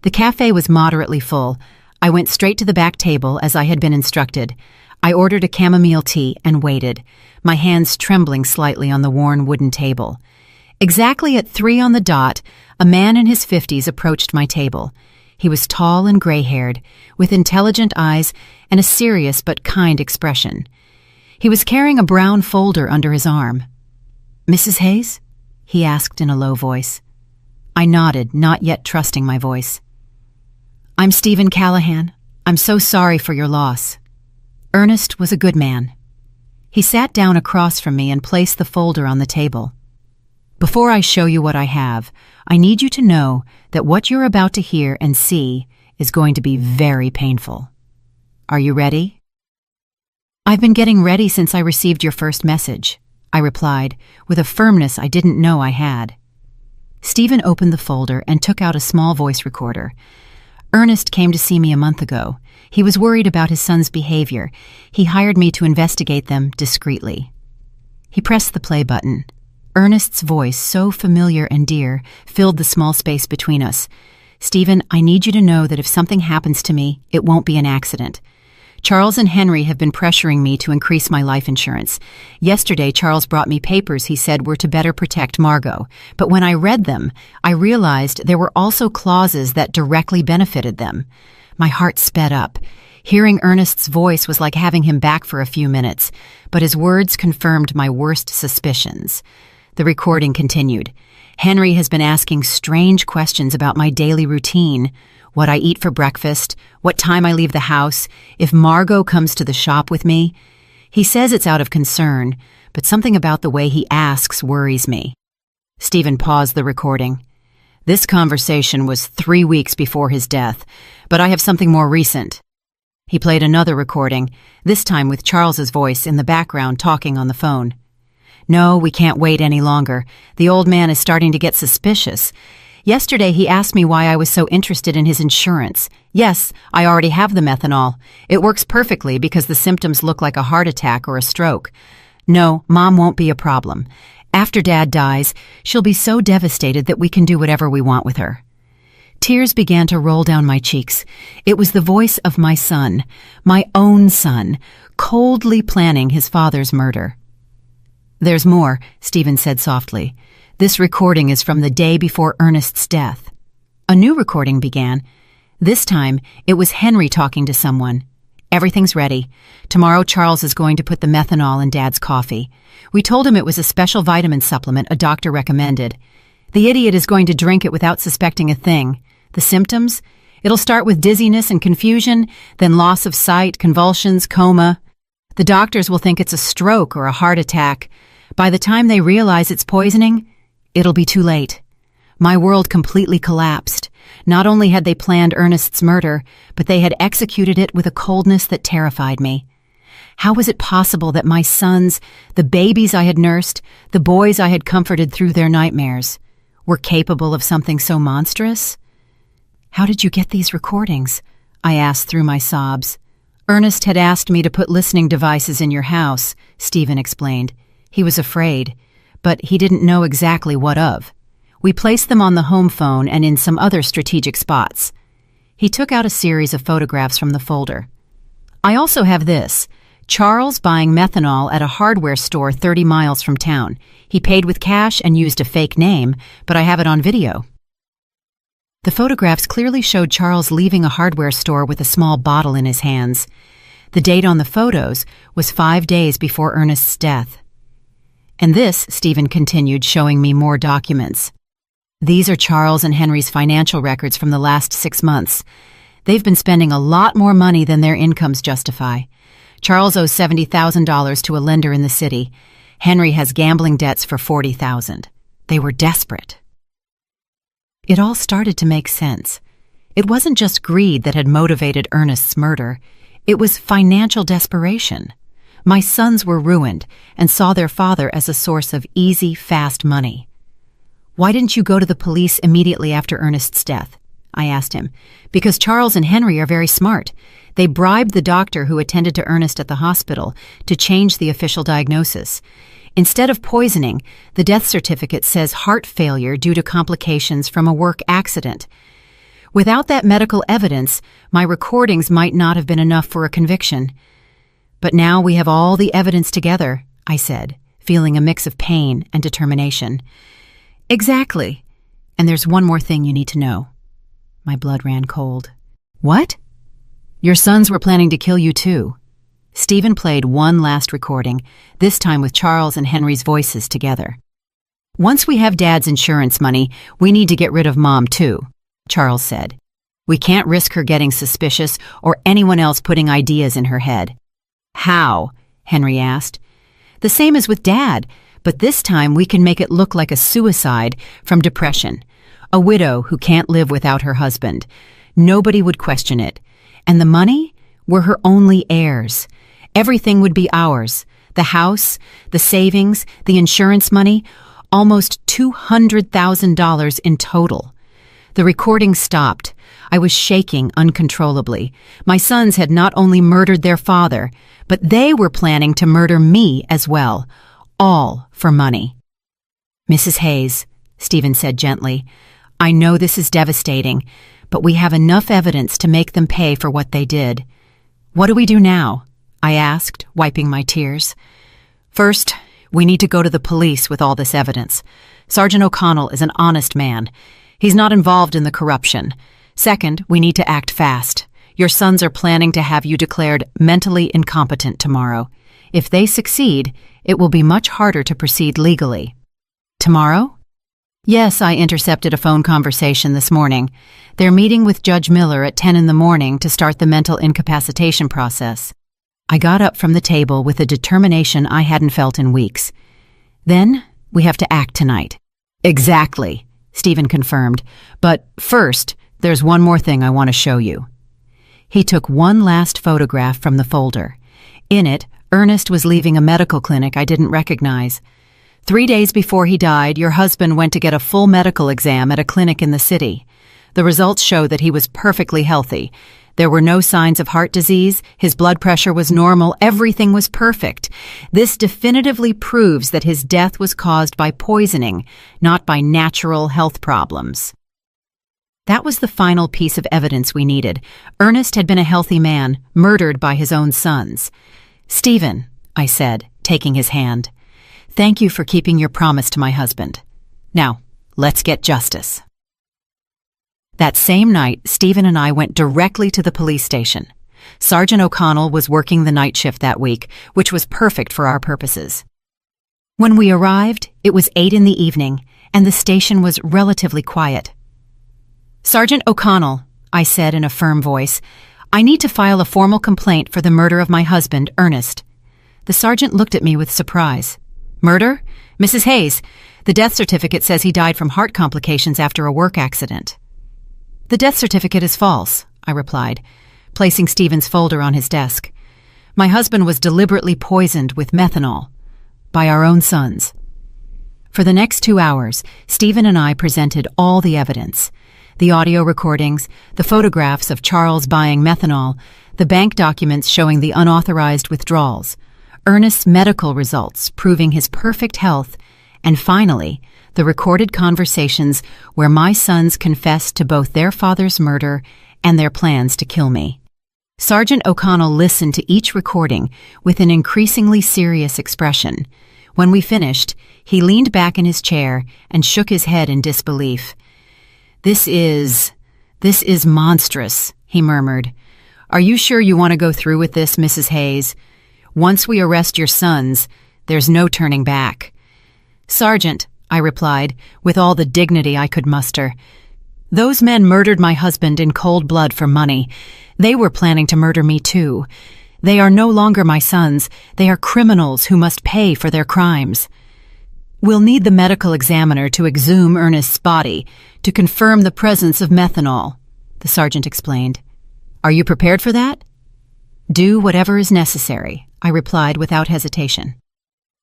The cafe was moderately full. I went straight to the back table as I had been instructed. I ordered a chamomile tea and waited, my hands trembling slightly on the worn wooden table. Exactly at 3 on the dot, a man in his 50s approached my table. He was tall and gray-haired, with intelligent eyes and a serious but kind expression. He was carrying a brown folder under his arm. "Mrs. Hayes?" he asked in a low voice. I nodded, not yet trusting my voice. "I'm Stephen Callahan. I'm so sorry for your loss." Ernest was a good man. He sat down across from me and placed the folder on the table. "Before I show you what I have, I need you to know that what you're about to hear and see is going to be very painful. Are you ready?" "I've been getting ready since I received your first message," I replied, with a firmness I didn't know I had. Stephen opened the folder and took out a small voice recorder. "Ernest came to see me a month ago. He was worried about his son's behavior. He hired me to investigate them discreetly." He pressed the play button. Ernest's voice, so familiar and dear, filled the small space between us. "Stephen, I need you to know that if something happens to me, it won't be an accident. Charles and Henry have been pressuring me to increase my life insurance. Yesterday, Charles brought me papers he said were to better protect Margot. But when I read them, I realized there were also clauses that directly benefited them. My heart sped up. Hearing Ernest's voice was like having him back for a few minutes, but his words confirmed my worst suspicions. The recording continued. "Henry has been asking strange questions about my daily routine, what I eat for breakfast, what time I leave the house, if Margot comes to the shop with me. He says it's out of concern, but something about the way he asks worries me." Stephen paused the recording. "This conversation was 3 weeks before his death, but I have something more recent." He played another recording, this time with Charles's voice in the background talking on the phone. "No, we can't wait any longer. The old man is starting to get suspicious. Yesterday he asked me why I was so interested in his insurance. Yes, I already have the methanol. It works perfectly because the symptoms look like a heart attack or a stroke. No, Mom won't be a problem. After Dad dies, she'll be so devastated that we can do whatever we want with her." Tears began to roll down my cheeks. It was the voice of my son, my own son, coldly planning his father's murder. "There's more," Stephen said softly. "This recording is from the day before Ernest's death." A new recording began. This time, it was Henry talking to someone. "Everything's ready. Tomorrow Charles is going to put the methanol in Dad's coffee. We told him it was a special vitamin supplement a doctor recommended. The idiot is going to drink it without suspecting a thing. The symptoms? It'll start with dizziness and confusion, then loss of sight, convulsions, coma. The doctors will think it's a stroke or a heart attack. By the time they realize it's poisoning, it'll be too late." My world completely collapsed. Not only had they planned Ernest's murder, but they had executed it with a coldness that terrified me. How was it possible that my sons, the babies I had nursed, the boys I had comforted through their nightmares, were capable of something so monstrous? "How did you get these recordings?" I asked through my sobs. "Ernest had asked me to put listening devices in your house," Stephen explained. He was afraid, but he didn't know exactly what of. "We placed them on the home phone and in some other strategic spots." He took out a series of photographs from the folder. "I also have this. Charles buying methanol at a hardware store 30 miles from town. He paid with cash and used a fake name, but I have it on video." The photographs clearly showed Charles leaving a hardware store with a small bottle in his hands. The date on the photos was 5 days before Ernest's death. "And this," Stephen continued, showing me more documents. "These are Charles and Henry's financial records from the last 6 months. They've been spending a lot more money than their incomes justify. Charles owes $70,000 to a lender in the city. Henry has gambling debts for $40,000. They were desperate." It all started to make sense. It wasn't just greed that had motivated Ernest's murder. It was financial desperation. My sons were ruined and saw their father as a source of easy, fast money. "Why didn't you go to the police immediately after Ernest's death?" I asked him. "Because Charles and Henry are very smart. They bribed the doctor who attended to Ernest at the hospital to change the official diagnosis. Instead of poisoning, the death certificate says heart failure due to complications from a work accident. Without that medical evidence, my recordings might not have been enough for a conviction. But now we have all the evidence together," I said, feeling a mix of pain and determination. "Exactly. And there's one more thing you need to know." My blood ran cold. "What?" "Your sons were planning to kill you too." Stephen played one last recording, this time with Charles and Henry's voices together. "Once we have Dad's insurance money, we need to get rid of Mom too," Charles said. "We can't risk her getting suspicious or anyone else putting ideas in her head." "How?" Henry asked. "The same as with Dad, but this time we can make it look like a suicide from depression. A widow who can't live without her husband. Nobody would question it. And the money? We're her only heirs. Everything would be ours. The house, the savings, the insurance money, almost $200,000 in total." The recording stopped. I was shaking uncontrollably. My sons had not only murdered their father, but they were planning to murder me as well. All for money. "Mrs. Hayes," Stephen said gently, "I know this is devastating, but we have enough evidence to make them pay for what they did. What do we do now?" I asked, wiping my tears. "First, we need to go to the police with all this evidence. Sergeant O'Connell is an honest man. He's not involved in the corruption. Second, we need to act fast. Your sons are planning to have you declared mentally incompetent tomorrow. If they succeed, it will be much harder to proceed legally." "Tomorrow?" "Yes, I intercepted a phone conversation this morning. They're meeting with Judge Miller at 10 in the morning to start the mental incapacitation process." I got up from the table with a determination I hadn't felt in weeks. "Then we have to act tonight." "Exactly," Stephen confirmed. "But first, there's one more thing I want to show you." He took one last photograph from the folder. In it, Ernest was leaving a medical clinic I didn't recognize. 3 days before he died, your husband went to get a full medical exam at a clinic in the city. The results show that he was perfectly healthy. There were no signs of heart disease, his blood pressure was normal, everything was perfect. This definitively proves that his death was caused by poisoning, not by natural health problems. That was the final piece of evidence we needed. Ernest had been a healthy man, murdered by his own sons. "Stephen," I said, taking his hand, "thank you for keeping your promise to my husband. Now, let's get justice." That same night, Stephen and I went directly to the police station. Sergeant O'Connell was working the night shift that week, which was perfect for our purposes. When we arrived, it was 8 in the evening, and the station was relatively quiet. "Sergeant O'Connell," I said in a firm voice, "I need to file a formal complaint for the murder of my husband, Ernest." The sergeant looked at me with surprise. "Murder? Mrs. Hayes, the death certificate says he died from heart complications after a work accident." "The death certificate is false," I replied, placing Stephen's folder on his desk. "My husband was deliberately poisoned with methanol by our own sons." For the next 2 hours, Stephen and I presented all the evidence. The audio recordings, the photographs of Charles buying methanol, the bank documents showing the unauthorized withdrawals, Ernest's medical results proving his perfect health, and finally, the recorded conversations where my sons confessed to both their father's murder and their plans to kill me. Sergeant O'Connell listened to each recording with an increasingly serious expression. When we finished, he leaned back in his chair and shook his head in disbelief. This is monstrous," he murmured. "Are you sure you want to go through with this, Mrs. Hayes? Once we arrest your sons, there's no turning back." "Sergeant," I replied, with all the dignity I could muster, "those men murdered my husband in cold blood for money. They were planning to murder me too. They are no longer my sons. They are criminals who must pay for their crimes. We'll need the medical examiner to exhume Ernest's body to confirm the presence of methanol," the sergeant explained. "Are you prepared for that?" "Do whatever is necessary," I replied without hesitation.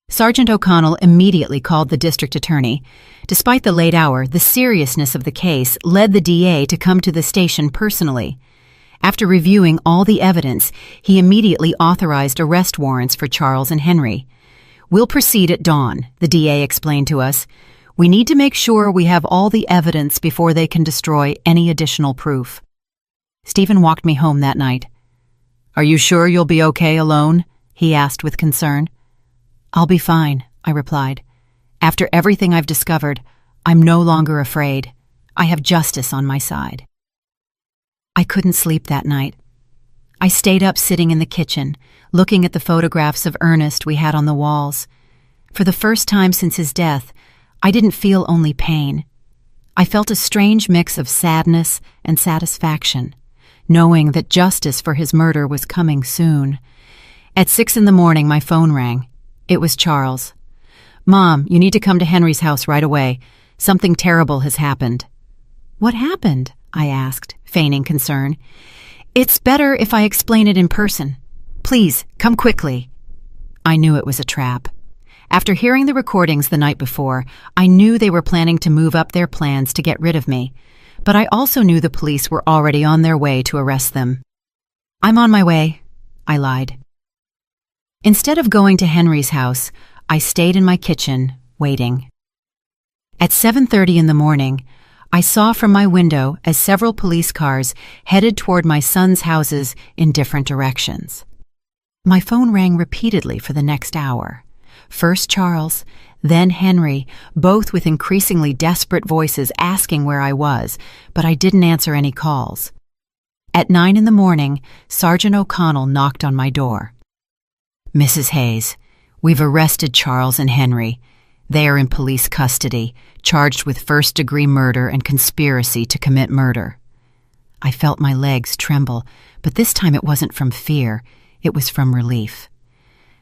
Sergeant O'Connell immediately called the district attorney. Despite the late hour, the seriousness of the case led the DA to come to the station personally. After reviewing all the evidence, he immediately authorized arrest warrants for Charles and Henry. "We'll proceed at dawn," the DA explained to us. "We need to make sure we have all the evidence before they can destroy any additional proof." Stephen walked me home that night. "Are you sure you'll be okay alone?" he asked with concern. "I'll be fine," I replied. "After everything I've discovered, I'm no longer afraid. I have justice on my side." I couldn't sleep that night. I stayed up sitting in the kitchen, looking at the photographs of Ernest we had on the walls. For the first time since his death, I didn't feel only pain. I felt a strange mix of sadness and satisfaction, knowing that justice for his murder was coming soon. At 6 a.m, my phone rang. It was Charles. "Mom, you need to come to Henry's house right away. Something terrible has happened." "What happened?" I asked, feigning concern. "It's better if I explain it in person. Please, come quickly." I knew it was a trap. After hearing the recordings the night before, I knew they were planning to move up their plans to get rid of me, but I also knew the police were already on their way to arrest them. "I'm on my way," I lied. Instead of going to Henry's house, I stayed in my kitchen, waiting. At 7:30 in the morning, I saw from my window as several police cars headed toward my son's houses in different directions. My phone rang repeatedly for the next hour. First Charles, then Henry, both with increasingly desperate voices asking where I was, but I didn't answer any calls. At 9 a.m, Sergeant O'Connell knocked on my door. "Mrs. Hayes, we've arrested Charles and Henry. They are in police custody, charged with first-degree murder and conspiracy to commit murder." I felt my legs tremble, but this time it wasn't from fear, it was from relief.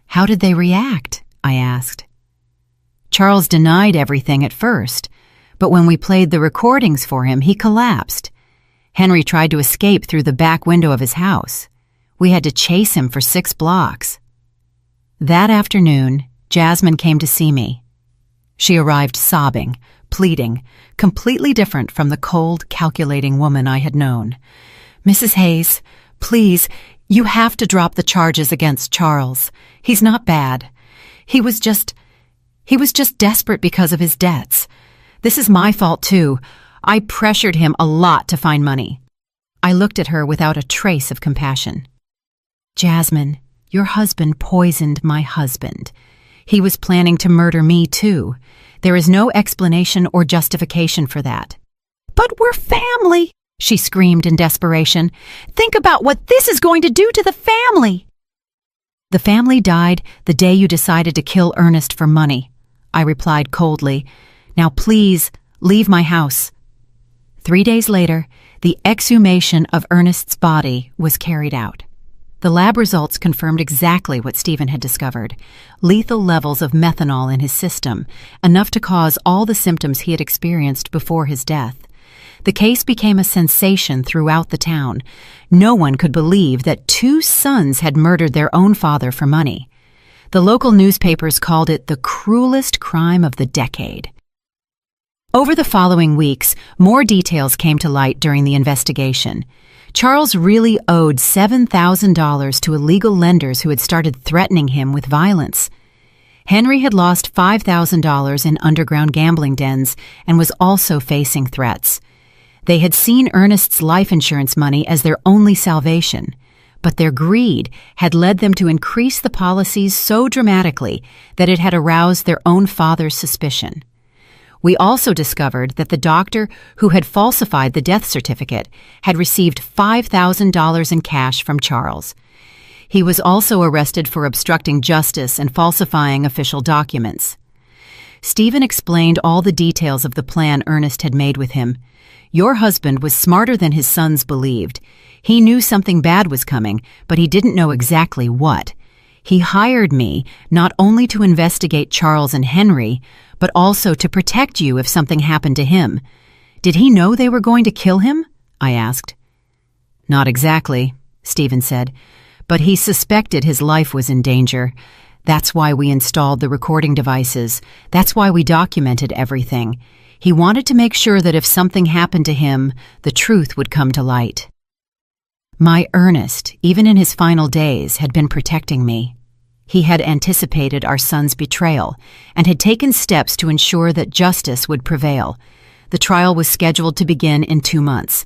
"How did they react?" I asked. "Charles denied everything at first, but when we played the recordings for him, he collapsed. Henry tried to escape through the back window of his house. We had to chase him for 6 blocks. That afternoon, Jasmine came to see me. She arrived sobbing, pleading, completely different from the cold, calculating woman I had known. "Mrs. Hayes, please, you have to drop the charges against Charles. He's not bad. He was just desperate because of his debts. This is my fault too. I pressured him a lot to find money." I looked at her without a trace of compassion. "Jasmine, your husband poisoned my husband. He was planning to murder me too. There is no explanation or justification for that." "But we're family," she screamed in desperation. "Think about what this is going to do to the family." "The family died the day you decided to kill Ernest for money," I replied coldly. "Now please, leave my house." 3 days later, the exhumation of Ernest's body was carried out. The lab results confirmed exactly what Stephen had discovered: lethal levels of methanol in his system, enough to cause all the symptoms he had experienced before his death. The case became a sensation throughout the town. No one could believe that 2 sons had murdered their own father for money. The local newspapers called it the cruelest crime of the decade. Over the following weeks, more details came to light during the investigation. Charles really owed $7,000 to illegal lenders who had started threatening him with violence. Henry had lost $5,000 in underground gambling dens and was also facing threats. They had seen Ernest's life insurance money as their only salvation, but their greed had led them to increase the policies so dramatically that it had aroused their own father's suspicion. We also discovered that the doctor who had falsified the death certificate had received $5,000 in cash from Charles. He was also arrested for obstructing justice and falsifying official documents. Stephen explained all the details of the plan Ernest had made with him. "Your husband was smarter than his sons believed. He knew something bad was coming, but he didn't know exactly what. He hired me not only to investigate Charles and Henry, but also to protect you if something happened to him. Did he know they were going to kill him?" I asked. "Not exactly," Stephen said, but he suspected his life was in danger. That's why we installed the recording devices. That's why we documented everything. He wanted to make sure that if something happened to him, the truth would come to light. My Ernest, even in his final days, had been protecting me. He had anticipated our son's betrayal and had taken steps to ensure that justice would prevail. The trial was scheduled to begin in 2 months.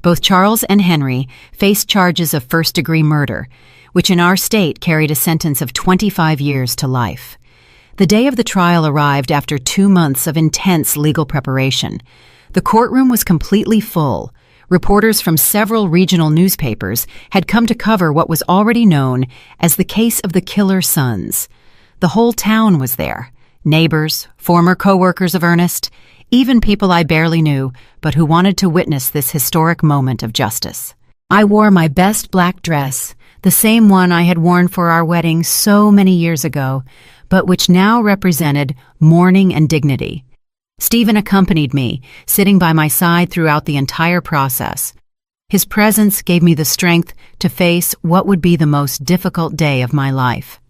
Both Charles and Henry faced charges of first-degree murder, which in our state carried a sentence of 25 years to life. The day of the trial arrived after 2 months of intense legal preparation. The courtroom was completely full. Reporters from several regional newspapers had come to cover what was already known as the case of the killer sons. The whole town was there. Neighbors, former co-workers of Ernest, even people I barely knew, but who wanted to witness this historic moment of justice. I wore my best black dress, the same one I had worn for our wedding so many years ago, but which now represented mourning and dignity. Stephen accompanied me, sitting by my side throughout the entire process. His presence gave me the strength to face what would be the most difficult day of my life.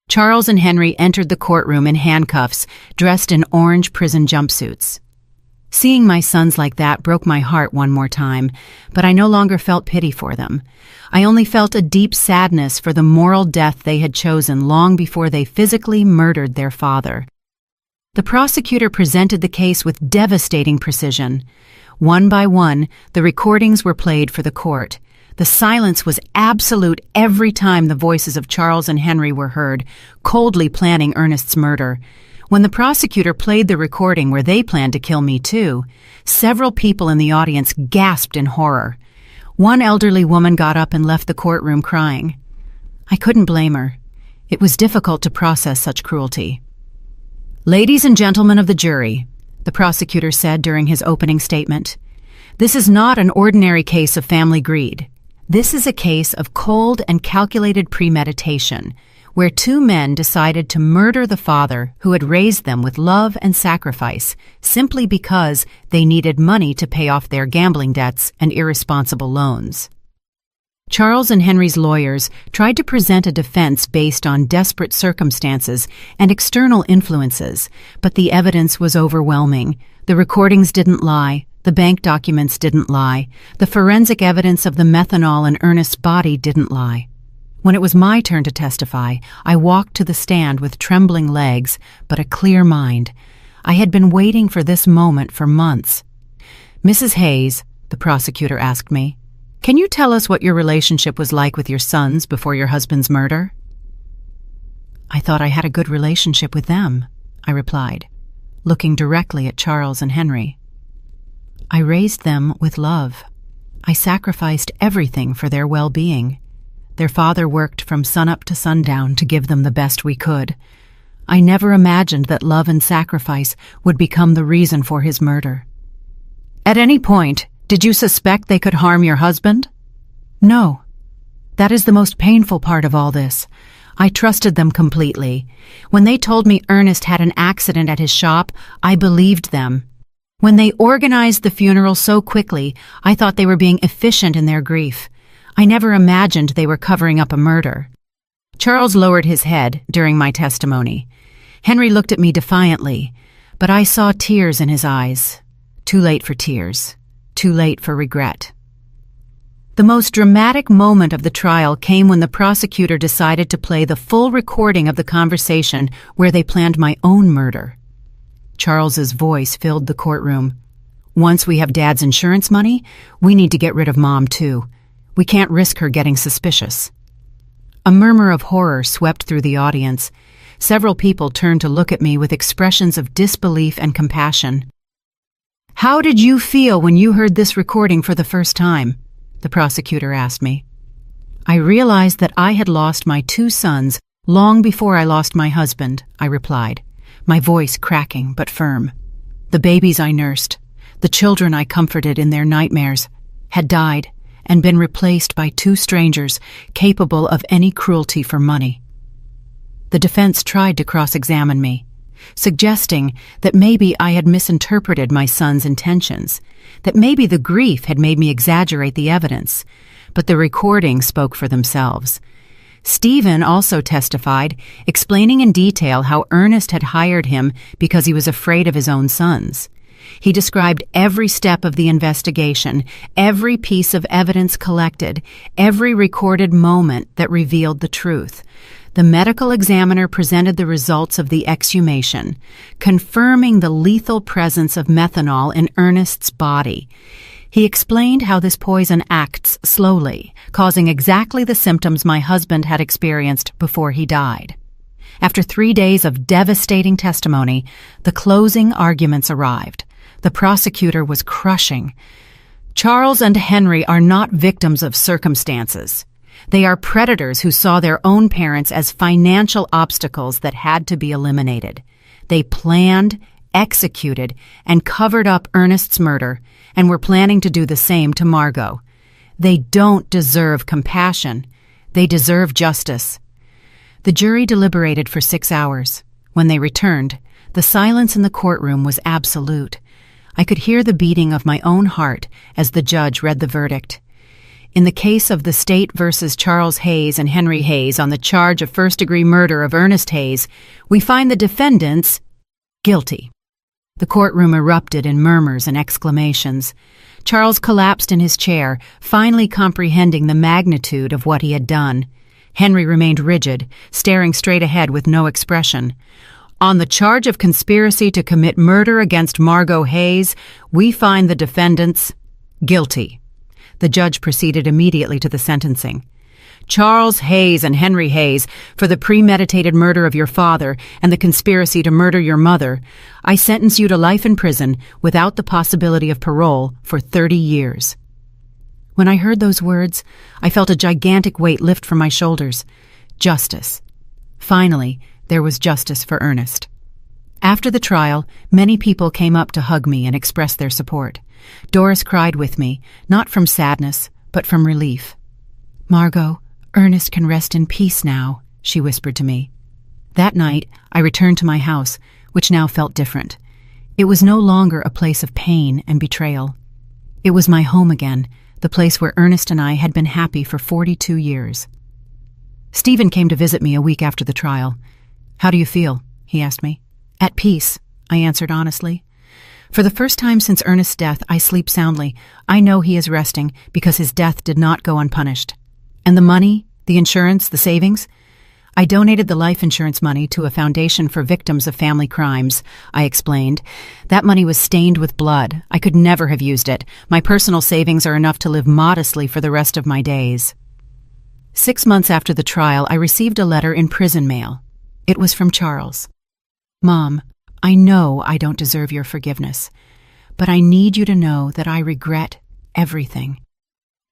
Charles and Henry entered the courtroom in handcuffs, dressed in orange prison jumpsuits. Seeing my sons like that broke my heart one more time, but I no longer felt pity for them. I only felt a deep sadness for the moral death they had chosen long before they physically murdered their father. The prosecutor presented the case with devastating precision. One by one, the recordings were played for the court. The silence was absolute every time the voices of Charles and Henry were heard, coldly planning Ernest's murder. When the prosecutor played the recording where they planned to kill me too, several people in the audience gasped in horror. One elderly woman got up and left the courtroom crying. I couldn't blame her. It was difficult to process such cruelty. "Ladies and gentlemen of the jury," the prosecutor said during his opening statement, "this is not an ordinary case of family greed. This is a case of cold and calculated premeditation, where 2 men decided to murder the father who had raised them with love and sacrifice simply because they needed money to pay off their gambling debts and irresponsible loans." Charles and Henry's lawyers tried to present a defense based on desperate circumstances and external influences, but the evidence was overwhelming. The recordings didn't lie. The bank documents didn't lie. The forensic evidence of the methanol in Ernest's body didn't lie. When it was my turn to testify, I walked to the stand with trembling legs, but a clear mind. I had been waiting for this moment for months. "Mrs. Hayes," the prosecutor asked me, "can you tell us what your relationship was like with your sons before your husband's murder?" "I thought I had a good relationship with them," I replied, looking directly at Charles and Henry. "I raised them with love. I sacrificed everything for their well-being. Their father worked from sunup to sundown to give them the best we could. I never imagined that love and sacrifice would become the reason for his murder." "At any point, did you suspect they could harm your husband?" "No. That is the most painful part of all this. I trusted them completely. When they told me Ernest had an accident at his shop, I believed them. When they organized the funeral so quickly, I thought they were being efficient in their grief. I never imagined they were covering up a murder." Charles lowered his head during my testimony. Henry looked at me defiantly, but I saw tears in his eyes. Too late for tears. Too late for regret. The most dramatic moment of the trial came when the prosecutor decided to play the full recording of the conversation where they planned my own murder. Charles's voice filled the courtroom. "Once we have Dad's insurance money, we need to get rid of Mom too. We can't risk her getting suspicious." A murmur of horror swept through the audience. Several people turned to look at me with expressions of disbelief and compassion. "How did you feel when you heard this recording for the first time?" the prosecutor asked me. "I realized that I had lost my 2 sons long before I lost my husband," I replied, my voice cracking but firm. "The babies I nursed, the children I comforted in their nightmares, had died and been replaced by 2 strangers capable of any cruelty for money." The defense tried to cross-examine me. suggesting that maybe I had misinterpreted my son's intentions, that maybe the grief had made me exaggerate the evidence, but the recordings spoke for themselves. Stephen also testified, explaining in detail how Ernest had hired him because he was afraid of his own sons. He described every step of the investigation, every piece of evidence collected, every recorded moment that revealed the truth. The medical examiner presented the results of the exhumation, confirming the lethal presence of methanol in Ernest's body. He explained how this poison acts slowly, causing exactly the symptoms my husband had experienced before he died. After 3 days of devastating testimony, the closing arguments arrived. The prosecutor was crushing. Charles and Henry are not victims of circumstances. They are predators who saw their own parents as financial obstacles that had to be eliminated. They planned, executed, and covered up Ernest's murder, and were planning to do the same to Margot. They don't deserve compassion. They deserve justice. The jury deliberated for 6 hours. When they returned, the silence in the courtroom was absolute. I could hear the beating of my own heart as the judge read the verdict. In the case of the state versus Charles Hayes and Henry Hayes on the charge of first-degree murder of Ernest Hayes, we find the defendants guilty. The courtroom erupted in murmurs and exclamations. Charles collapsed in his chair, finally comprehending the magnitude of what he had done. Henry remained rigid, staring straight ahead with no expression. On the charge of conspiracy to commit murder against Margot Hayes, we find the defendants guilty. The judge proceeded immediately to the sentencing. Charles Hayes and Henry Hayes, for the premeditated murder of your father and the conspiracy to murder your mother, I sentence you to life in prison without the possibility of parole for 30 years. When I heard those words, I felt a gigantic weight lift from my shoulders. Justice. Finally, there was justice for Ernest. After the trial, many people came up to hug me and express their support. Doris cried with me, not from sadness, but from relief. "Margot, Ernest can rest in peace now," she whispered to me. That night, I returned to my house, which now felt different. It was no longer a place of pain and betrayal. It was my home again, the place where Ernest and I had been happy for 42 years. Stephen came to visit me a week after the trial. "How do you feel?" he asked me. "At peace," I answered honestly. "For the first time since Ernest's death, I sleep soundly. I know he is resting because his death did not go unpunished. And the money, the insurance, the savings? I donated the life insurance money to a foundation for victims of family crimes," I explained. "That money was stained with blood. I could never have used it. My personal savings are enough to live modestly for the rest of my days." 6 months after the trial, I received a letter in prison mail. It was from Charles. "Mom, I know I don't deserve your forgiveness, but I need you to know that I regret everything.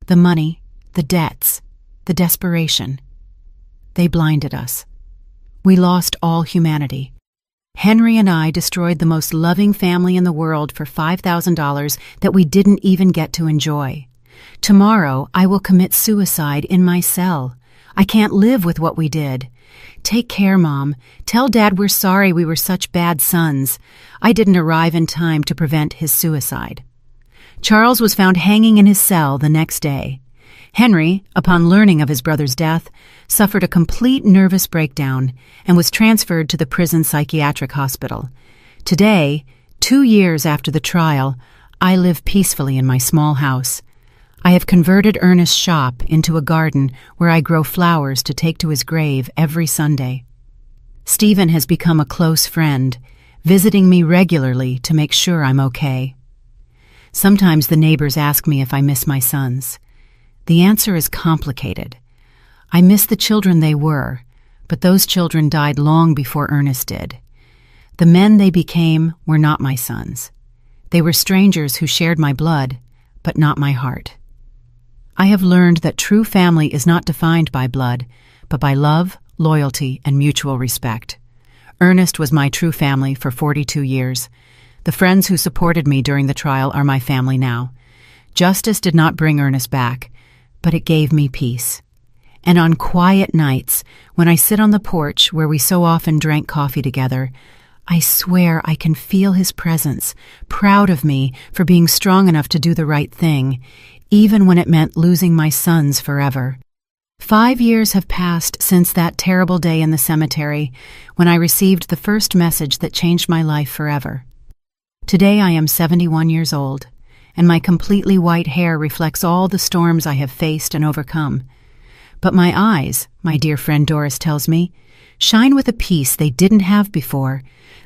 The money, the debts, the desperation. They blinded us. We lost all humanity. Henry and I destroyed the most loving family in the world for $5,000 that we didn't even get to enjoy. Tomorrow I will commit suicide in my cell. I can't live with what we did. Take care, Mom. Tell Dad we're sorry we were such bad sons. I didn't arrive in time to prevent his suicide." Charles was found hanging in his cell the next day. Henry, upon learning of his brother's death, suffered a complete nervous breakdown and was transferred to the prison psychiatric hospital. Today, 2 years after the trial, I live peacefully in my small house. I have converted Ernest's shop into a garden where I grow flowers to take to his grave every Sunday. Stephen has become a close friend, visiting me regularly to make sure I'm okay. Sometimes the neighbors ask me if I miss my sons. The answer is complicated. I miss the children they were, but those children died long before Ernest did. The men they became were not my sons. They were strangers who shared my blood, but not my heart. I have learned that true family is not defined by blood, but by love, loyalty, and mutual respect. Ernest was my true family for 42 years. The friends who supported me during the trial are my family now. Justice did not bring Ernest back, but it gave me peace. And on quiet nights, when I sit on the porch where we so often drank coffee together, I swear I can feel his presence, proud of me for being strong enough to do the right thing, even when it meant losing my sons forever. 5 years have passed since that terrible day in the cemetery when I received the first message that changed my life forever. Today I am 71 years old, and my completely white hair reflects all the storms I have faced and overcome. But my eyes, my dear friend Doris tells me, shine with a peace they didn't have before.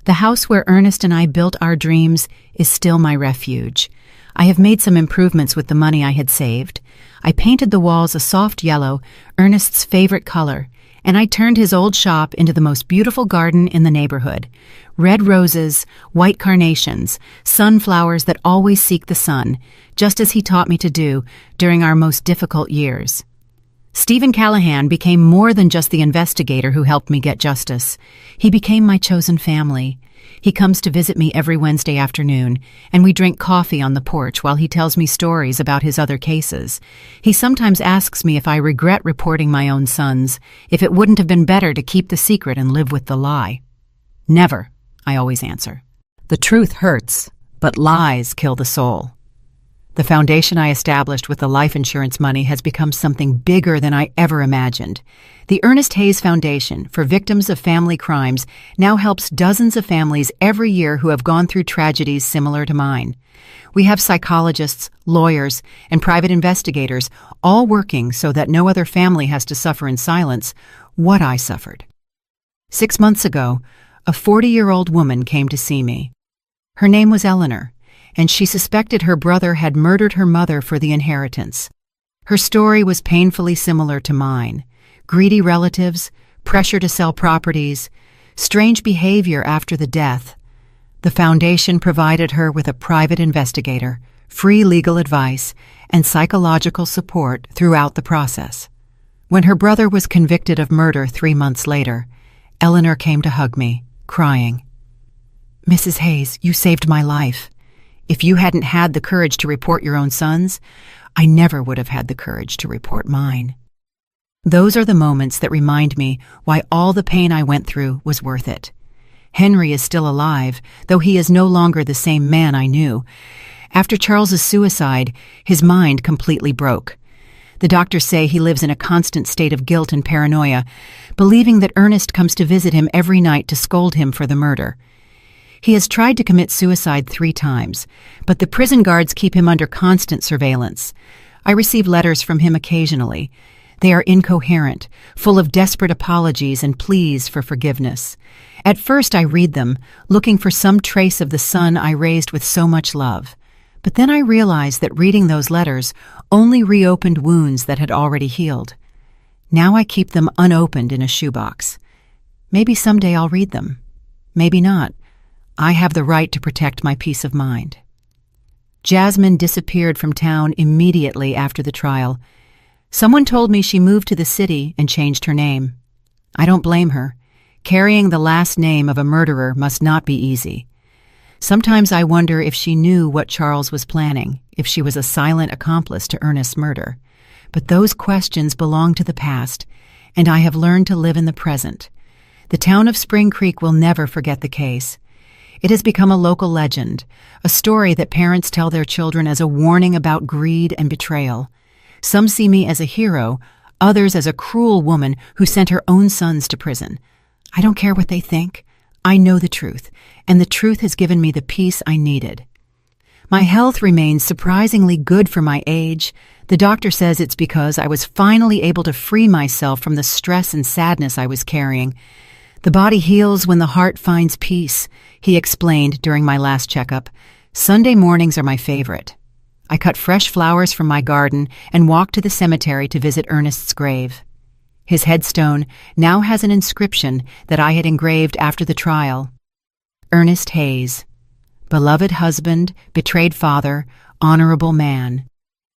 The house where Ernest and I built our dreams is still my refuge. I have made some improvements with the money I had saved. I painted the walls a soft yellow, Ernest's favorite color, and I turned his old shop into the most beautiful garden in the neighborhood. Red roses, white carnations, sunflowers that always seek the sun, just as he taught me to do during our most difficult years. Stephen Callahan became more than just the investigator who helped me get justice. He became my chosen family. He comes to visit me every Wednesday afternoon, and we drink coffee on the porch while he tells me stories about his other cases. He sometimes asks me if I regret reporting my own sons, if it wouldn't have been better to keep the secret and live with the lie. Never, I always answer. The truth hurts, but lies kill the soul. The foundation I established with the life insurance money has become something bigger than I ever imagined. The Ernest Hayes Foundation for Victims of Family Crimes now helps dozens of families every year who have gone through tragedies similar to mine. We have psychologists, lawyers, and private investigators all working so that no other family has to suffer in silence what I suffered. 6 months ago, a 40-year-old woman came to see me. Her name was Eleanor, and she suspected her brother had murdered her mother for the inheritance. Her story was painfully similar to mine. Greedy relatives, pressure to sell properties, strange behavior after the death. The foundation provided her with a private investigator, free legal advice, and psychological support throughout the process. When her brother was convicted of murder 3 months later, Eleanor came to hug me, crying, "Mrs. Hayes, you saved my life. If you hadn't had the courage to report your own sons, I never would have had the courage to report mine." Those are the moments that remind me why all the pain I went through was worth it. Henry is still alive, though he is no longer the same man I knew. After Charles's suicide, his mind completely broke. The doctors say he lives in a constant state of guilt and paranoia, believing that Ernest comes to visit him every night to scold him for the murder. He has tried to commit suicide 3 times, but the prison guards keep him under constant surveillance. I receive letters from him occasionally. They are incoherent, full of desperate apologies and pleas for forgiveness. At first I read them, looking for some trace of the son I raised with so much love. But then I realized that reading those letters only reopened wounds that had already healed. Now I keep them unopened in a shoebox. Maybe someday I'll read them. Maybe not. I have the right to protect my peace of mind. Jasmine disappeared from town immediately after the trial. Someone told me she moved to the city and changed her name. I don't blame her. Carrying the last name of a murderer must not be easy. Sometimes I wonder if she knew what Charles was planning, if she was a silent accomplice to Ernest's murder. But those questions belong to the past, and I have learned to live in the present. The town of Spring Creek will never forget the case. It has become a local legend, a story that parents tell their children as a warning about greed and betrayal. Some see me as a hero, others as a cruel woman who sent her own sons to prison. I don't care what they think. I know the truth, and the truth has given me the peace I needed. My health remains surprisingly good for my age. The doctor says it's because I was finally able to free myself from the stress and sadness I was carrying. The body heals when the heart finds peace, he explained during my last checkup. Sunday mornings are my favorite. I cut fresh flowers from my garden and walked to the cemetery to visit Ernest's grave. His headstone now has an inscription that I had engraved after the trial. Ernest Hayes, beloved husband, betrayed father, honorable man.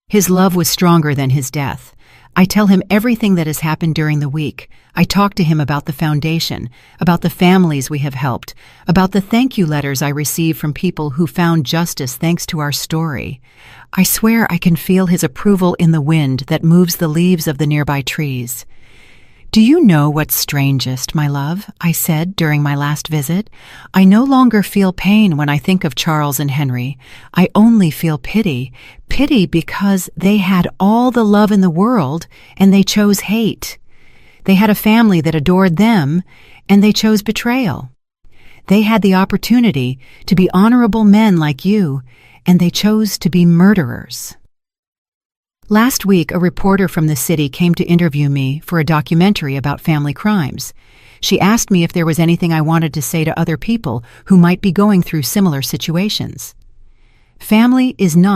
His love was stronger than his death. I tell him everything that has happened during the week. I talk to him about the foundation, about the families we have helped, about the thank you letters I receive from people who found justice thanks to our story. I swear I can feel his approval in the wind that moves the leaves of the nearby trees. "Do you know what's strangest, my love?" I said during my last visit. "I no longer feel pain when I think of Charles and Henry. I only feel pity. Pity because they had all the love in the world and they chose hate. They had a family that adored them and they chose betrayal. They had the opportunity to be honorable men like you and they chose to be murderers." Last week, a reporter from the city came to interview me for a documentary about family crimes. She asked me if there was anything I wanted to say to other people who might be going through similar situations. Family is not